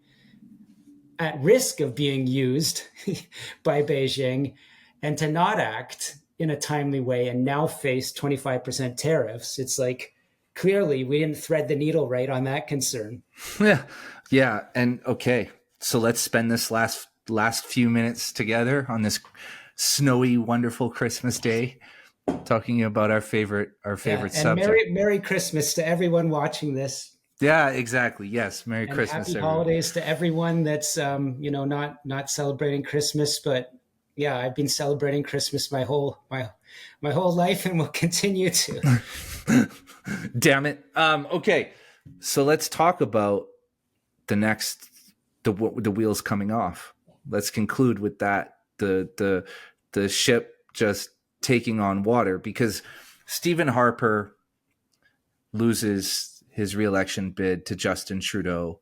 at risk of being used by Beijing, and to not act in a timely way and now face 25% tariffs. It's clearly we didn't thread the needle right on that concern. Yeah. And okay, so let's spend this last few minutes together on this snowy, wonderful Christmas day, talking about our favorite subject. Merry Christmas to everyone watching this. Yeah, exactly. Yes, Merry and Christmas. Happy holidays to everyone that's not celebrating Christmas, but yeah, I've been celebrating Christmas my whole life, and will continue to. Damn it. Okay, so let's talk about the wheels coming off. Let's conclude with that. The ship just taking on water, because Stephen Harper loses his re-election bid to Justin Trudeau,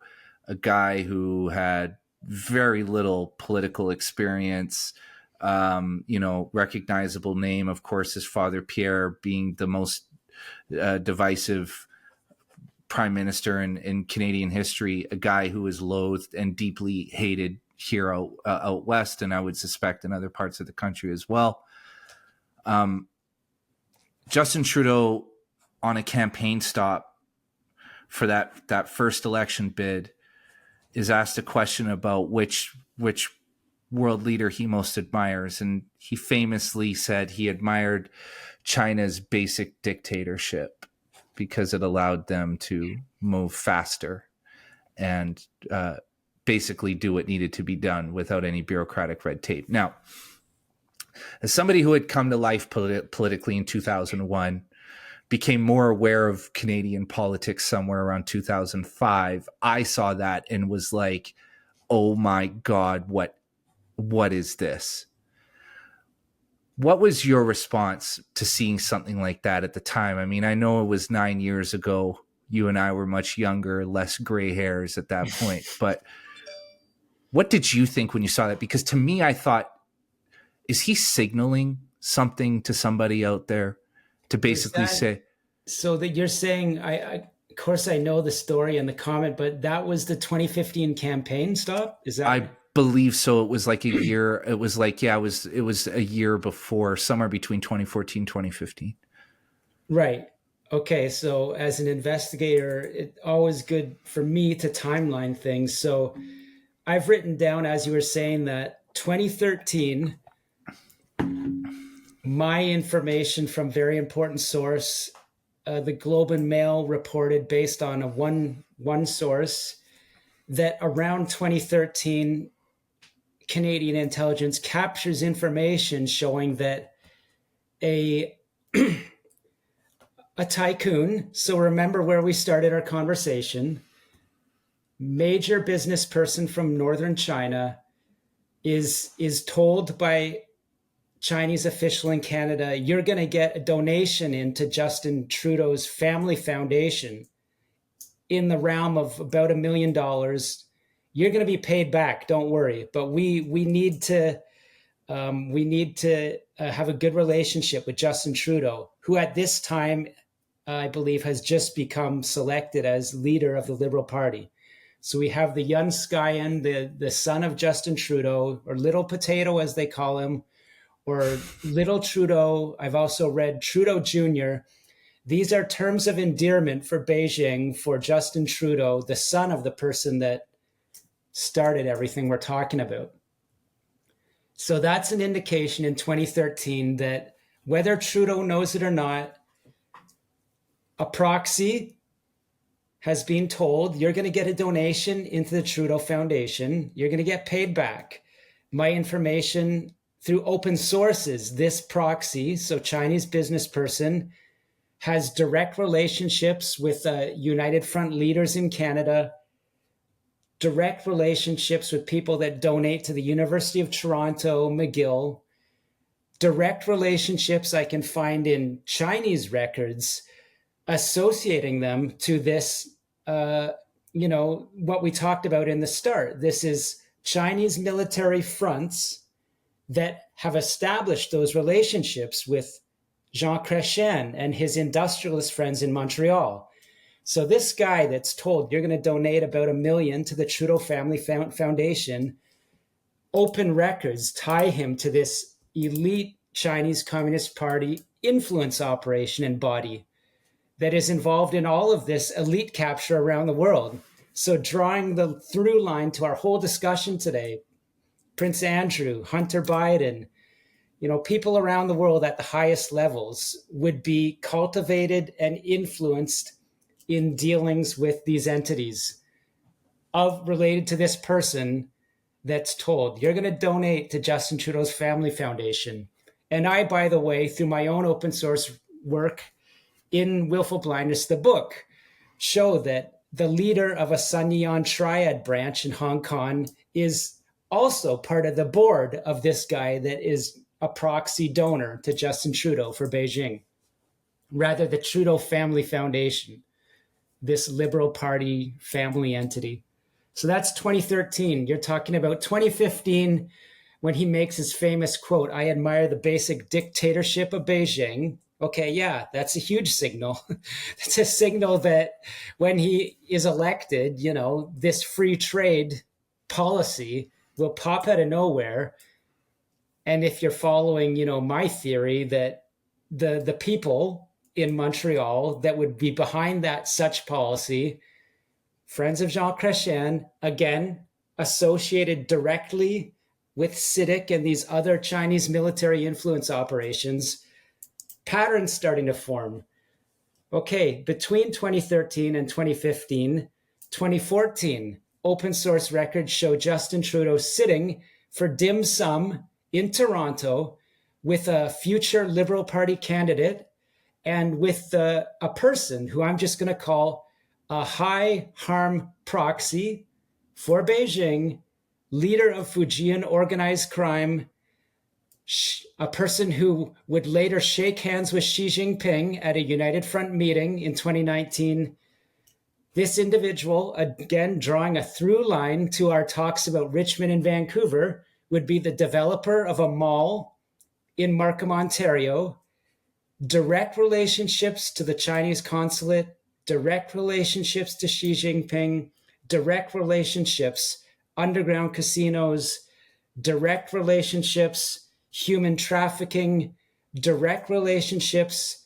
a guy who had very little political experience. Recognizable name, of course, his father Pierre being the most divisive prime minister in Canadian history, a guy who is loathed and deeply hated here out west, and I would suspect in other parts of the country as well. Justin Trudeau, on a campaign stop for that first election bid, is asked a question about which world leader he most admires, and he famously said he admired China's basic dictatorship because it allowed them to move faster and basically do what needed to be done without any bureaucratic red tape. Now, as somebody who had come to life politically in 2001, became more aware of Canadian politics somewhere around 2005, I saw that and was like, oh my God, what is this? What was your response to seeing something like that at the time? I mean, I know it was 9 years ago. You and I were much younger, less gray hairs at that point. But what did you think when you saw that? Because to me, I thought, is he signaling something to somebody out there to basically say, so that you're saying, of course I know the story and the comment, but that was the 2015 campaign stop? Is that? I believe so. It was like a year. It was like, yeah, it was a year before, somewhere between 2014, 2015. Right. Okay. So as an investigator, it's always good for me to timeline things. So I've written down, as you were saying, that 2013, my information from very important source, the Globe and Mail reported, based on a one source, that around 2013, Canadian intelligence captures information showing that a tycoon, so remember where we started our conversation, major business person from northern China is told by Chinese official in Canada, you're going to get a donation into Justin Trudeau's family foundation in the realm of about $1 million. You're going to be paid back, don't worry. But we need to have a good relationship with Justin Trudeau, who at this time, I believe, has just become selected as leader of the Liberal Party. So we have the Yun Skyen, the son of Justin Trudeau, or Little Potato, as they call him, or Little Trudeau. I've also read Trudeau Jr. These are terms of endearment for Beijing for Justin Trudeau, the son of the person that started everything we're talking about. So that's an indication in 2013 that whether Trudeau knows it or not, a proxy has been told, you're going to get a donation into the Trudeau Foundation. You're going to get paid back. My information through open sources, this proxy, so Chinese business person, has direct relationships with United Front leaders in Canada, direct relationships with people that donate to the University of Toronto, McGill, direct relationships I can find in Chinese records associating them to this, what we talked about in the start. This is Chinese military fronts that have established those relationships with Jean Chrétien and his industrialist friends in Montreal. So this guy that's told you're going to donate about $1 million to the Trudeau Family Foundation, open records tie him to this elite Chinese Communist Party influence operation and body that is involved in all of this elite capture around the world. So drawing the through line to our whole discussion today, Prince Andrew, Hunter Biden, people around the world at the highest levels would be cultivated and influenced in dealings with these entities related to this person that's told, you're going to donate to Justin Trudeau's Family Foundation. And I, by the way, through my own open source work in Willful Blindness, the book, show that the leader of a Sunyan Triad branch in Hong Kong is also part of the board of this guy that is a proxy donor to Justin Trudeau for Beijing. Rather, the Trudeau Family Foundation, this Liberal Party family entity. So that's 2013. You're talking about 2015 when he makes his famous quote, I admire the basic dictatorship of Beijing. Okay, yeah, that's a huge signal. It's a signal that when he is elected, this free trade policy will pop out of nowhere. And if you're following, my theory that the people in Montreal that would be behind that such policy, friends of Jean Chrétien, again, associated directly with CITIC and these other Chinese military influence operations, patterns starting to form. Okay, between 2013 and 2015, 2014, open source records show Justin Trudeau sitting for dim sum in Toronto with a future Liberal Party candidate and with a person who I'm just going to call a high harm proxy for Beijing, leader of Fujian organized crime, a person who would later shake hands with Xi Jinping at a United Front meeting in 2019. This individual, again, drawing a through line to our talks about Richmond and Vancouver, would be the developer of a mall in Markham, Ontario, direct relationships to the Chinese consulate, direct relationships to Xi Jinping, direct relationships, underground casinos, direct relationships, human trafficking, direct relationships,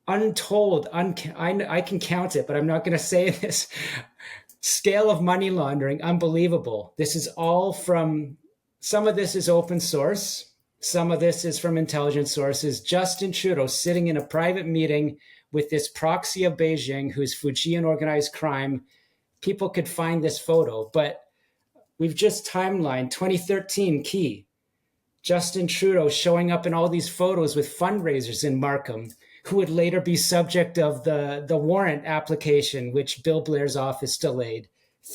untold, I can count it, but I'm not going to say this, scale of money laundering, unbelievable. This is all from, some of this is open source. Some of this is from intelligence sources. Justin Trudeau sitting in a private meeting with this proxy of Beijing, who's Fujian organized crime. People could find this photo, but we've just timelined 2013 key. Justin Trudeau showing up in all these photos with fundraisers in Markham, who would later be subject of the warrant application, which Bill Blair's office delayed.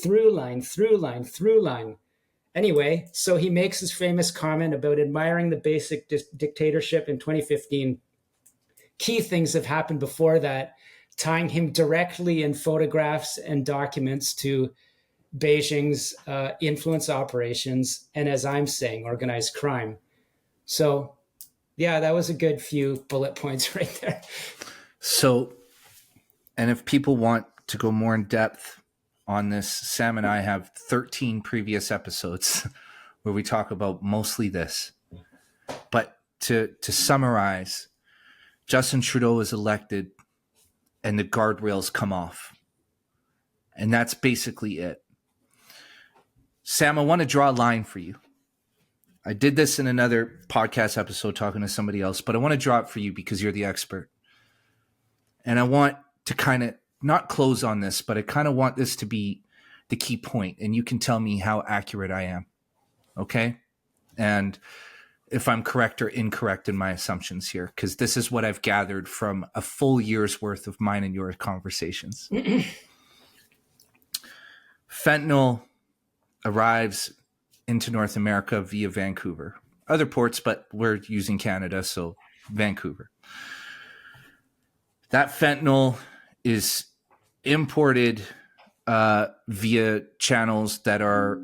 Through line. Anyway, so he makes his famous comment about admiring the basic dictatorship in 2015. Key things have happened before that, tying him directly in photographs and documents to Beijing's influence operations, and as I'm saying, organized crime. So, yeah, that was a good few bullet points right there. So, and if people want to go more in depth on this, Sam and I have 13 previous episodes where we talk about mostly this. But to summarize, Justin Trudeau is elected and the guardrails come off. And that's basically it. Sam, I want to draw a line for you. I did this in another podcast episode talking to somebody else, but I want to draw it for you because you're the expert. And I want to kind of not close on this, but I kind of want this to be the key point, and you can tell me how accurate I am. Okay? And if I'm correct or incorrect in my assumptions here, because this is what I've gathered from a full year's worth of mine and your conversations. Fentanyl arrives into North America via Vancouver. Other ports, but we're using Canada, so Vancouver. That fentanyl is imported via channels that are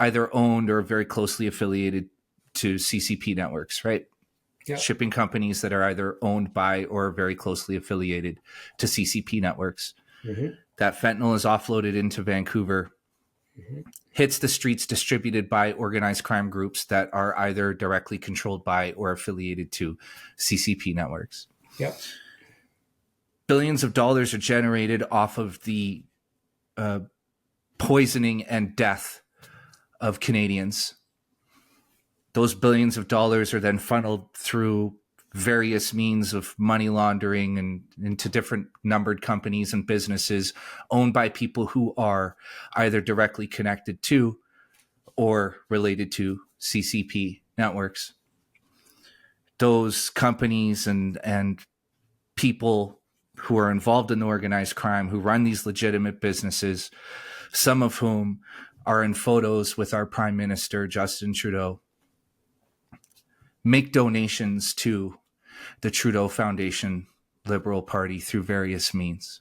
either owned or very closely affiliated to CCP networks, right? Yep. Shipping companies that are either owned by or very closely affiliated to CCP networks. Mm-hmm. That fentanyl is offloaded into Vancouver, hits the streets distributed by organized crime groups that are either directly controlled by or affiliated to CCP networks. Yep. Billions of dollars are generated off of the poisoning and death of Canadians. Those billions of dollars are then funneled through various means of money laundering and into different numbered companies and businesses owned by people who are either directly connected to or related to CCP networks. Those companies and people who are involved in organized crime, who run these legitimate businesses, some of whom are in photos with our Prime Minister, Justin Trudeau, make donations to the Trudeau Foundation Liberal Party through various means.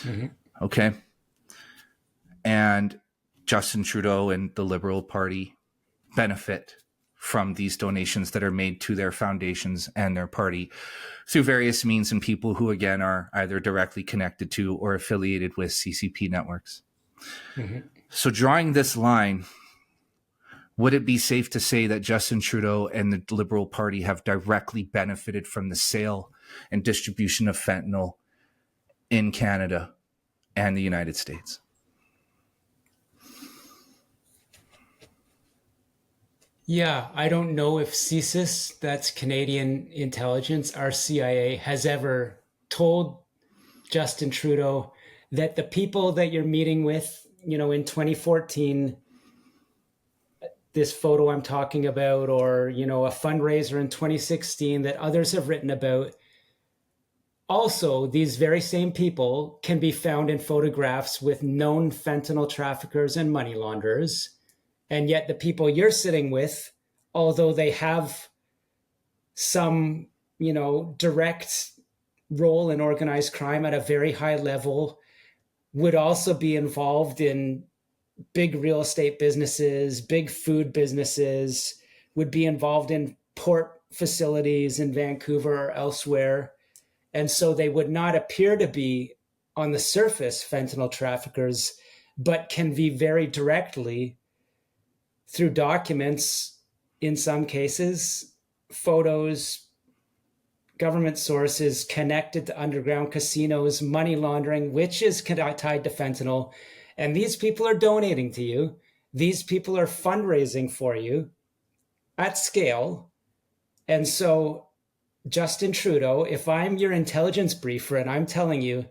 Mm-hmm. Okay. And Justin Trudeau and the Liberal Party benefit from these donations that are made to their foundations and their party through various means and people who, again, are either directly connected to or affiliated with CCP networks. Mm-hmm. So drawing this line, would it be safe to say that Justin Trudeau and the Liberal Party have directly benefited from the sale and distribution of fentanyl in Canada and the United States? Yeah, I don't know if CSIS, that's Canadian intelligence, our CIA, has ever told Justin Trudeau that the people that you're meeting with, in 2014, this photo I'm talking about, or, a fundraiser in 2016 that others have written about. Also, these very same people can be found in photographs with known fentanyl traffickers and money launderers. And yet the people you're sitting with, although they have some, direct role in organized crime at a very high level, would also be involved in big real estate businesses, big food businesses, would be involved in port facilities in Vancouver or elsewhere. And so they would not appear to be on the surface fentanyl traffickers, but can be very directly through documents, in some cases, photos, government sources connected to underground casinos, money laundering, which is tied to fentanyl. And these people are donating to you. These people are fundraising for you at scale. And so, Justin Trudeau, if I'm your intelligence briefer and I'm telling you,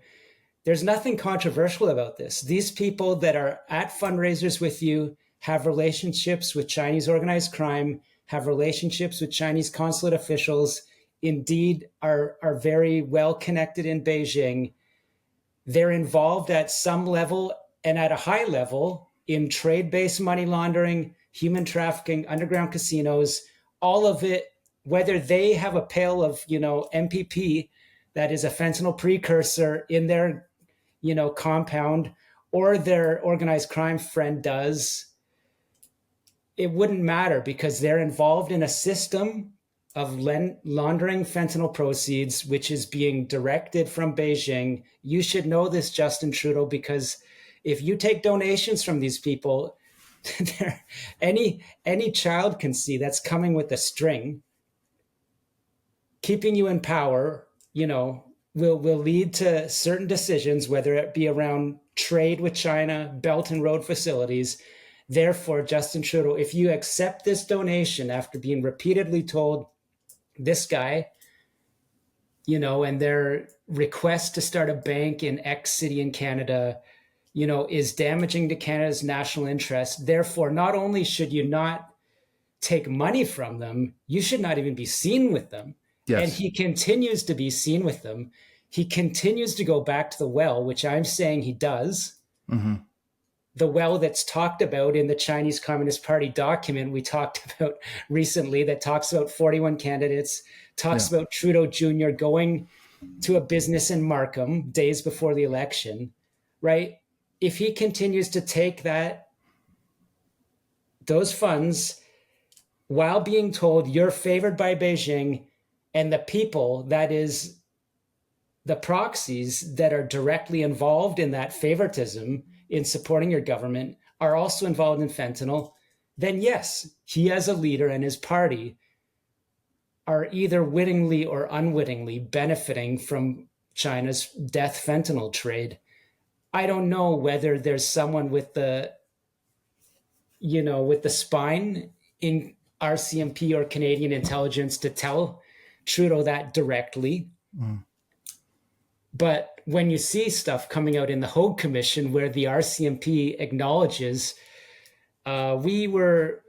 there's nothing controversial about this. These people that are at fundraisers with you have relationships with Chinese organized crime, have relationships with Chinese consulate officials, indeed are very well connected in Beijing. They're involved at some level and at a high level in trade-based money laundering, human trafficking, underground casinos, all of it, whether they have a pail of, MPP that is a fentanyl precursor in their, compound, or their organized crime friend does, it wouldn't matter because they're involved in a system of laundering fentanyl proceeds, which is being directed from Beijing. You should know this, Justin Trudeau, because if you take donations from these people, any child can see that's coming with a string. Keeping you in power, will lead to certain decisions, whether it be around trade with China, Belt and Road facilities. Therefore, Justin Trudeau, if you accept this donation after being repeatedly told this guy, and their request to start a bank in X city in Canada, is damaging to Canada's national interest. Therefore, not only should you not take money from them, you should not even be seen with them. Yes. And he continues to be seen with them. He continues to go back to the well, which I'm saying he does. Mm-hmm. The well that's talked about in the Chinese Communist Party document we talked about recently that talks about 41 candidates, talks about Trudeau Jr. going to a business in Markham days before the election, right? If he continues to take those funds while being told you're favored by Beijing, and the people, that is the proxies that are directly involved in that favoritism in supporting your government, are also involved in fentanyl, then yes, he as a leader and his party are either wittingly or unwittingly benefiting from China's death fentanyl trade. I don't know whether there's someone with the spine in RCMP or Canadian intelligence to tell Trudeau that directly. Mm. But when you see stuff coming out in the Hogue Commission where the RCMP acknowledges we were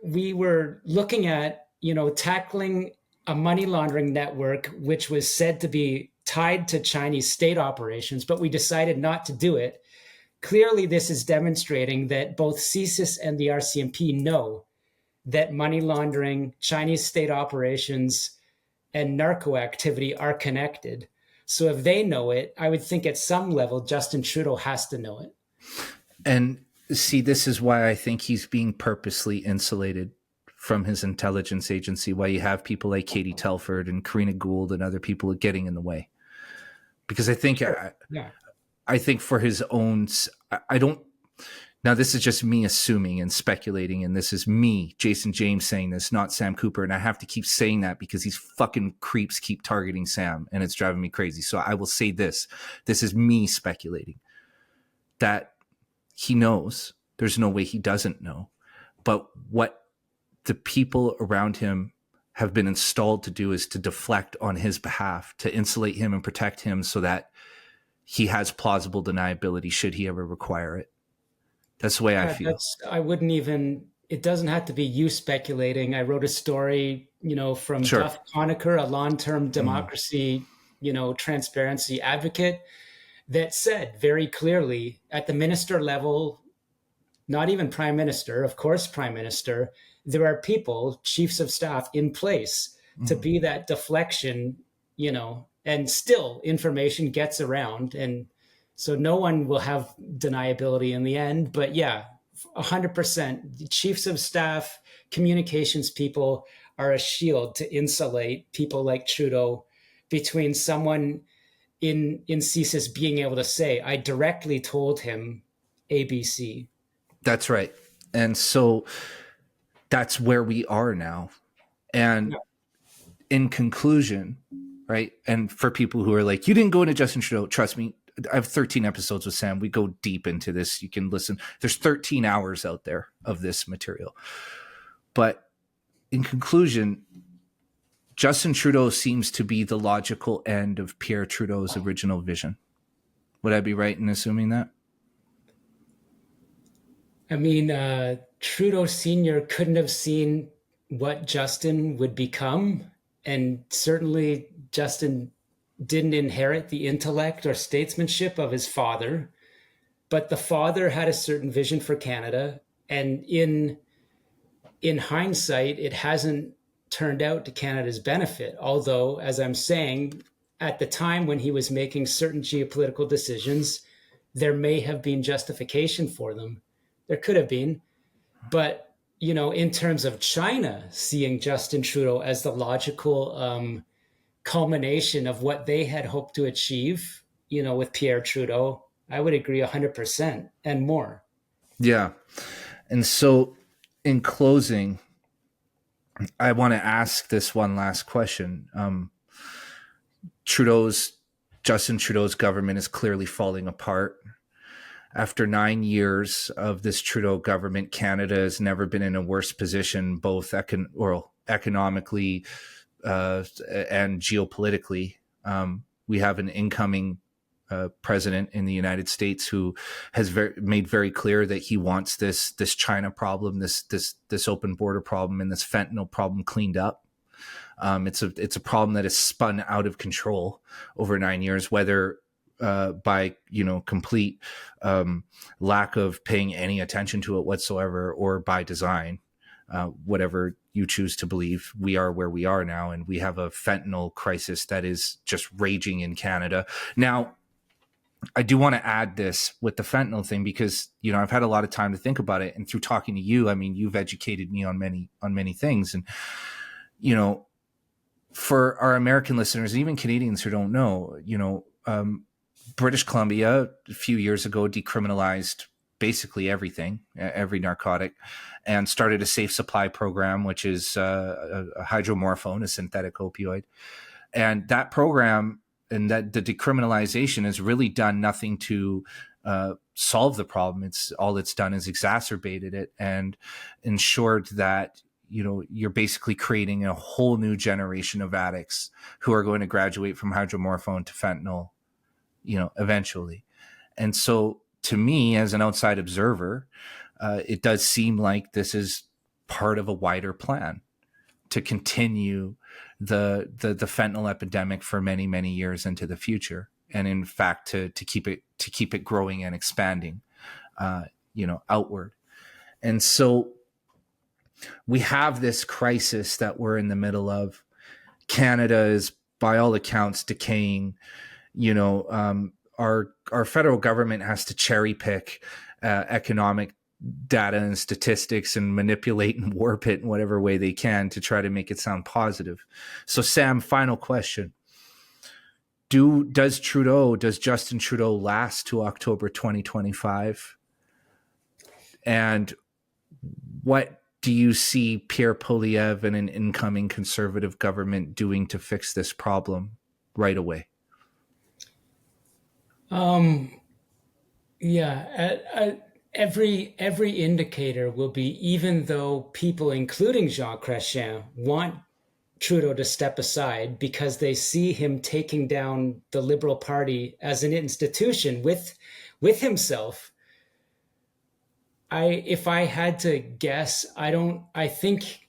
looking at, tackling a money laundering network, which was said to be tied to Chinese state operations, but we decided not to do it. Clearly, this is demonstrating that both CSIS and the RCMP know that money laundering, Chinese state operations, and narco activity are connected. So if they know it, I would think at some level, Justin Trudeau has to know it. And see, this is why I think he's being purposely insulated from his intelligence agency, why you have people like Katie Telford and Karina Gould and other people getting in the way. Because I think, I think for his own, I don't, now this is just me assuming and speculating, and this is me, Jason James, saying this, not Sam Cooper. And I have to keep saying that because these fucking creeps keep targeting Sam and it's driving me crazy. So I will say this is me speculating that he knows. There's no way he doesn't know. But what the people around him have been installed to do is to deflect on his behalf, to insulate him and protect him so that he has plausible deniability should he ever require it. That's the way I feel. I wouldn't even, it doesn't have to be you speculating. I wrote a story, from Duff Conacher, a long-term democracy, transparency advocate, that said very clearly at the minister level, not even prime minister, of course, prime minister, there are people, chiefs of staff in place to be that deflection, and still information gets around. And so no one will have deniability in the end. But yeah, 100%. The chiefs of staff, communications people are a shield to insulate people like Trudeau between someone in CSIS being able to say, I directly told him ABC. That's right. And so that's where we are now. And in conclusion, right? And for people who are like, you didn't go into Justin Trudeau, trust me, I have 13 episodes with Sam. We go deep into this. You can listen. There's 13 hours out there of this material. But in conclusion, Justin Trudeau seems to be the logical end of Pierre Trudeau's original vision. Would I be right in assuming that? I mean, Trudeau Sr. couldn't have seen what Justin would become. And certainly Justin didn't inherit the intellect or statesmanship of his father. But the father had a certain vision for Canada. And in hindsight, it hasn't turned out to Canada's benefit. Although, as I'm saying, at the time when he was making certain geopolitical decisions, there may have been justification for them. There could have been. But, you know, in terms of China seeing Justin Trudeau as the logical culmination of what they had hoped to achieve, you know, with Pierre Trudeau, I would agree 100% and more. Yeah. And so in closing, I want to ask this one last question. Justin Trudeau's government is clearly falling apart. After 9 years of this Trudeau government, Canada has never been in a worse position, both economically and geopolitically. We have an incoming president in the United States who has made very clear that he wants this China problem, this open border problem, and this fentanyl problem cleaned up. It's a problem that has spun out of control over 9 years, whether by complete lack of paying any attention to it whatsoever, or by design. Whatever you choose to believe, we are where we are now, and we have a fentanyl crisis that is just raging in Canada. Now, I do want to add this with the fentanyl thing because, I've had a lot of time to think about it, and through talking to you, I mean, you've educated me on many things. And, for our American listeners, even Canadians who don't know, British Columbia a few years ago decriminalized basically everything, every narcotic, and started a safe supply program, which is a hydromorphone, a synthetic opioid. And that program and that the decriminalization has really done nothing to solve the problem. All it's done is exacerbated it and ensured that you're basically creating a whole new generation of addicts who are going to graduate from hydromorphone to fentanyl, eventually. And so to me, as an outside observer, it does seem like this is part of a wider plan to continue the fentanyl epidemic for many, many years into the future. And in fact, to keep it growing and expanding, outward. And so we have this crisis that we're in the middle of. Canada is, by all accounts, decaying. Our federal government has to cherry pick economic data and statistics and manipulate and warp it in whatever way they can to try to make it sound positive. So, Sam, final question. Does Justin Trudeau last to October 2025? And what do you see Pierre Poilievre and an incoming conservative government doing to fix this problem right away? Every indicator will be, even though people, including Jean Chrétien, want Trudeau to step aside because they see him taking down the Liberal Party as an institution with himself. If I had to guess, I think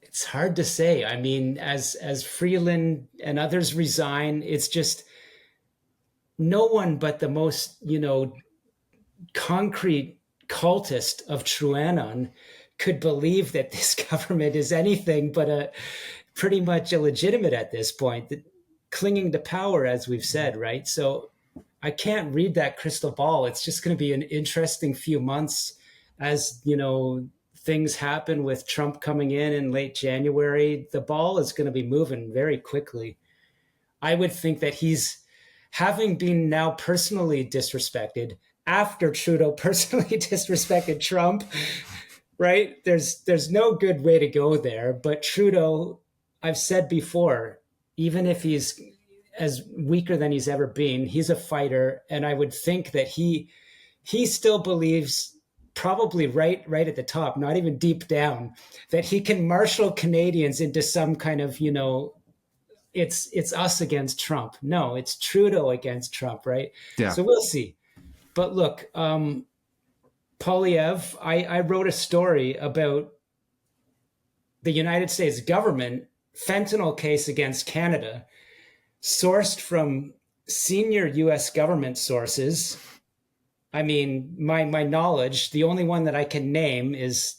it's hard to say. I mean, as Freeland and others resign, it's just no one but the most, concrete cultist of TrueAnon could believe that this government is anything but pretty much illegitimate at this point, clinging to power, as we've said, right? So I can't read that crystal ball. It's just going to be an interesting few months as, things happen with Trump coming in late January, the ball is going to be moving very quickly. I would think that he's, having been now personally disrespected after Trudeau personally disrespected Trump, right? There's no good way to go there. But Trudeau, I've said before, even if he's as weaker than he's ever been, he's a fighter, and I would think that he still believes, probably right at the top, not even deep down, that he can marshal Canadians into some kind of, it's us against Trump. No, it's Trudeau against Trump, right? Yeah. So we'll see. But look, Polyev, I wrote a story about the United States government fentanyl case against Canada, sourced from senior U.S. government sources. I mean, my knowledge, the only one that I can name is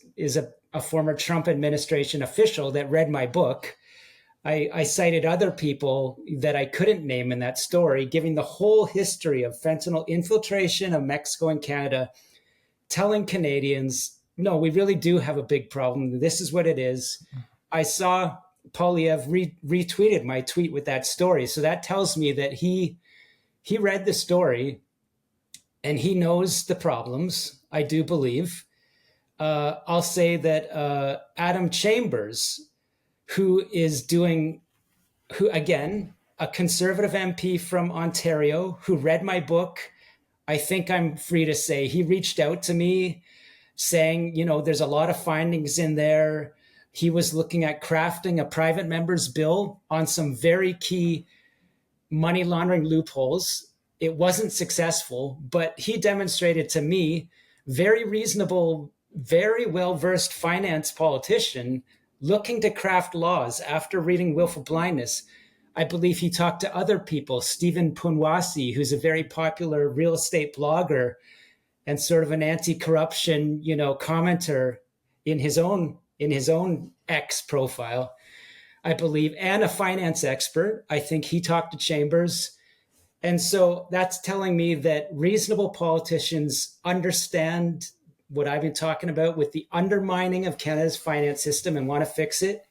a former Trump administration official that read my book. I cited other people that I couldn't name in that story, giving the whole history of fentanyl infiltration of Mexico and Canada, telling Canadians, no, we really do have a big problem. This is what it is. I saw Polyev retweeted my tweet with that story. So that tells me that he read the story and he knows the problems, I do believe. I'll say that Adam Chambers, who again, a conservative MP from Ontario who read my book, I think I'm free to say he reached out to me saying, there's a lot of findings in there. He was looking at crafting a private member's bill on some very key money laundering loopholes. It wasn't successful, but he demonstrated to me, very reasonable, very well-versed finance politician looking to craft laws after reading Willful Blindness. I believe he talked to other people, Stephen Punwasi, who's a very popular real estate blogger and sort of an anti-corruption, commenter in his own X profile, I believe, and a finance expert. I think he talked to Chambers. And so that's telling me that reasonable politicians understand what I've been talking about with the undermining of Canada's finance system and want to fix it.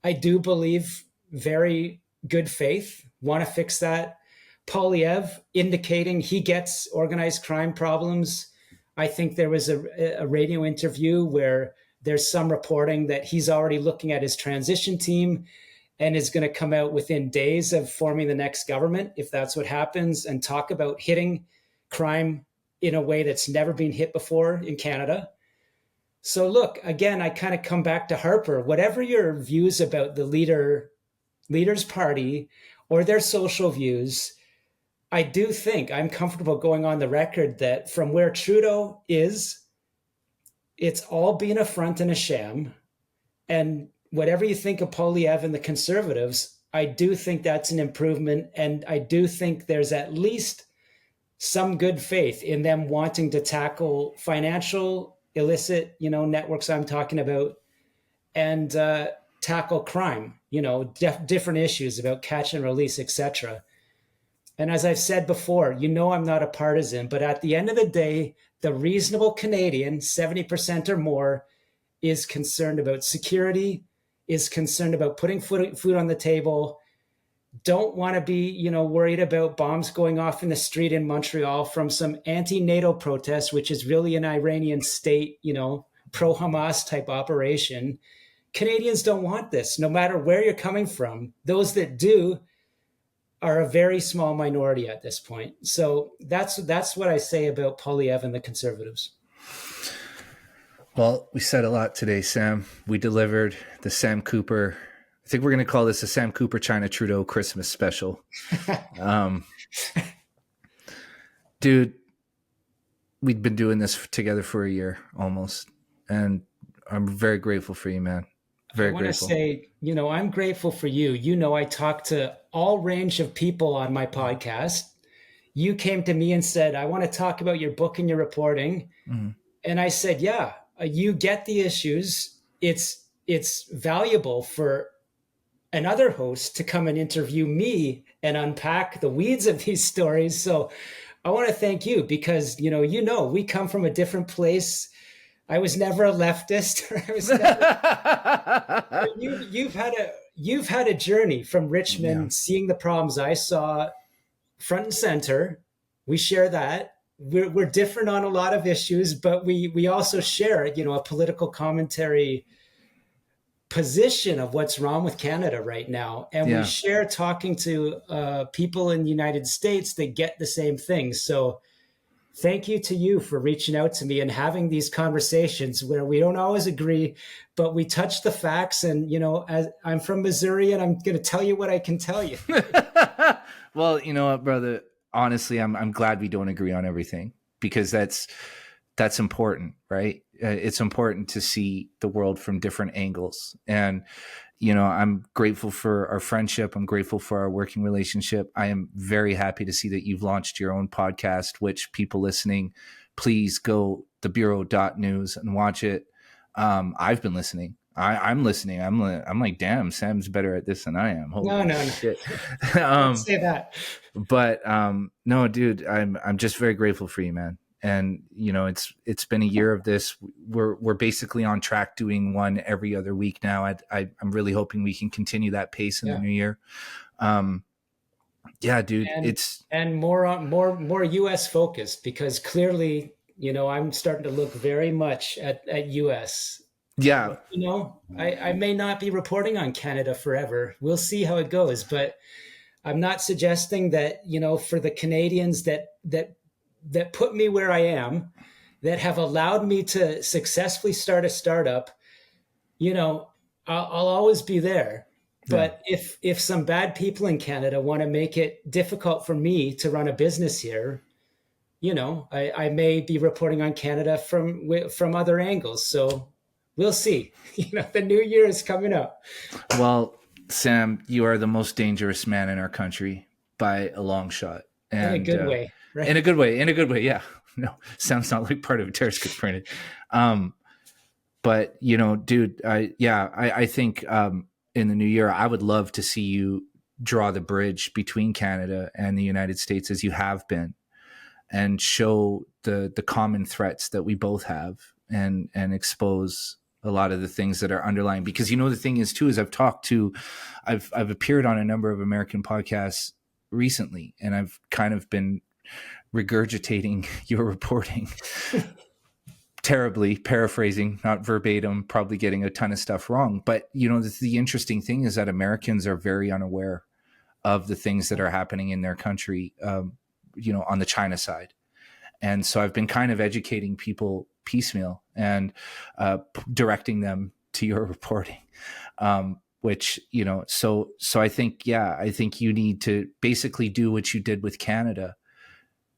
I do believe very good faith, want to fix that. Polyev indicating he gets organized crime problems. I think there was a radio interview where there's some reporting that he's already looking at his transition team and is going to come out within days of forming the next government, if that's what happens, and talk about hitting crime in a way that's never been hit before in Canada. So look, again, I kind of come back to Harper. Whatever your views about the Leaders Party or their social views, I do think I'm comfortable going on the record that from where Trudeau is, it's all been a front and a sham. And whatever you think of Polyev and the Conservatives, I do think that's an improvement. And I do think there's at least some good faith in them wanting to tackle financial illicit, networks I'm talking about, and tackle crime, different issues about catch and release, etc. And as I've said before, I'm not a partisan, but at the end of the day, the reasonable Canadian, 70% or more, is concerned about security, is concerned about putting food on the table, don't want to be, worried about bombs going off in the street in Montreal from some anti-NATO protest, which is really an Iranian state, pro-Hamas type operation. Canadians don't want this, no matter where you're coming from. Those that do are a very small minority at this point. So that's what I say about Polyev and the Conservatives. Well, we said a lot today, Sam. We delivered the Sam Cooper. I think we're going to call this a Sam Cooper China Trudeau Christmas special. Dude, we've been doing this together for a year almost. And I'm very grateful for you, man. Very grateful. I want to say, I'm grateful for you. I talk to all range of people on my podcast. You came to me and said, I want to talk about your book and your reporting. Mm-hmm. And I said, yeah, you get the issues. It's valuable for another host to come and interview me and unpack the weeds of these stories. So I want to thank you because, we come from a different place. I was never a leftist. I was never, you've had a journey from Richmond, seeing the problems I saw front and center. We share that. We're different on a lot of issues, but we also share, a political commentary position of what's wrong with Canada right now. And we share talking to people in the United States that get the same thing. So thank you to you for reaching out to me and having these conversations where we don't always agree, but we touch the facts. And, as I'm from Missouri, and I'm going to tell you what I can tell you. Well, you know what, brother? Honestly, I'm glad we don't agree on everything, because that's important, right? It's important to see the world from different angles. And, I'm grateful for our friendship. I'm grateful for our working relationship. I am very happy to see that you've launched your own podcast, which people listening, please go thebureau.news and watch it. I've been listening. I'm listening. I'm like, damn, Sam's better at this than I am. Holy No. shit. Don't say that. But no, dude, I'm just very grateful for you, man. And it's been a year of this. We're basically on track, doing one every other week now. I'm really hoping we can continue that pace in the new year. Yeah, dude, and more US focused, because clearly, I'm starting to look very much at US. Yeah. I may not be reporting on Canada forever. We'll see how it goes, but I'm not suggesting that, for the Canadians that put me where I am, that have allowed me to successfully start a startup, I'll always be there. But if some bad people in Canada want to make it difficult for me to run a business here, I may be reporting on Canada from other angles. So we'll see. The new year is coming up. Well, Sam, you are the most dangerous man in our country by a long shot. And, in a good way, right? In a good way. Yeah. No, sounds not like part of a terrorist gets printed. But dude, I think in the new year, I would love to see you draw the bridge between Canada and the United States, as you have been, and show the common threats that we both have, and expose a lot of the things that are underlying. Because the thing is too, is I've appeared on a number of American podcasts recently, and I've kind of been regurgitating your reporting, terribly paraphrasing, not verbatim, probably getting a ton of stuff wrong. But the interesting thing is that Americans are very unaware of the things that are happening in their country, on the China side. And so I've been kind of educating people piecemeal and directing them to your reporting, which, so I think you need to basically do what you did with Canada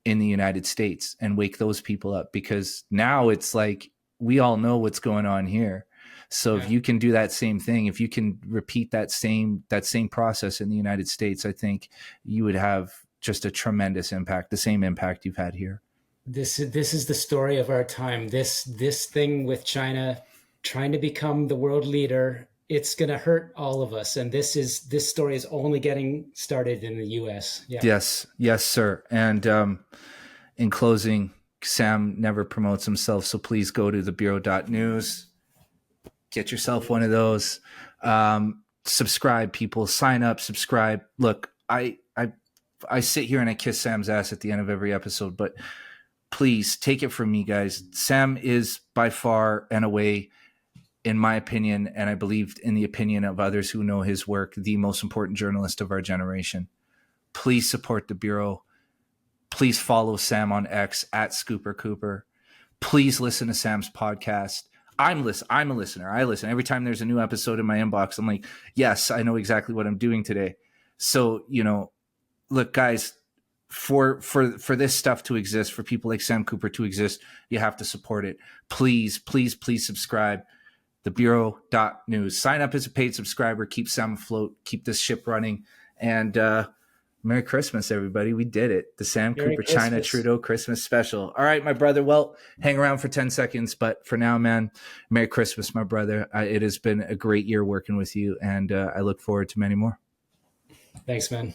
in the United States and wake those people up, because now it's like, we all know what's going on here. So if you can do that same thing, if you can repeat that same process in the United States, I think you would have just a tremendous impact, the same impact you've had here. This is the story of our time. This thing with China trying to become the world leader, it's going to hurt all of us. And this story is only getting started in the US. Yeah. Yes, sir. And in closing, Sam never promotes himself, so please go to thebureau.news. Get yourself one of those. Subscribe, people. Sign up, subscribe. Look, I sit here and I kiss Sam's ass at the end of every episode, but please take it from me, guys. Sam is by far and away, in my opinion, and I believe in the opinion of others who know his work, the most important journalist of our generation. Please support the Bureau. Please follow Sam on X at Scooper Cooper. Please listen to Sam's podcast. I'm a listener. I listen. Every time there's a new episode in my inbox, I'm like, yes, I know exactly what I'm doing today. So, look, guys, for this stuff to exist, for people like Sam Cooper to exist, you have to support it. Please, please, please subscribe. Thebureau.news. Sign up as a paid subscriber. Keep Sam afloat. Keep this ship running. And Merry Christmas, everybody. We did it. The Sam Merry Cooper Christmas. China Trudeau Christmas special. All right, my brother. Well, hang around for 10 seconds. But for now, man, Merry Christmas, my brother. It has been a great year working with you. And I look forward to many more. Thanks, man.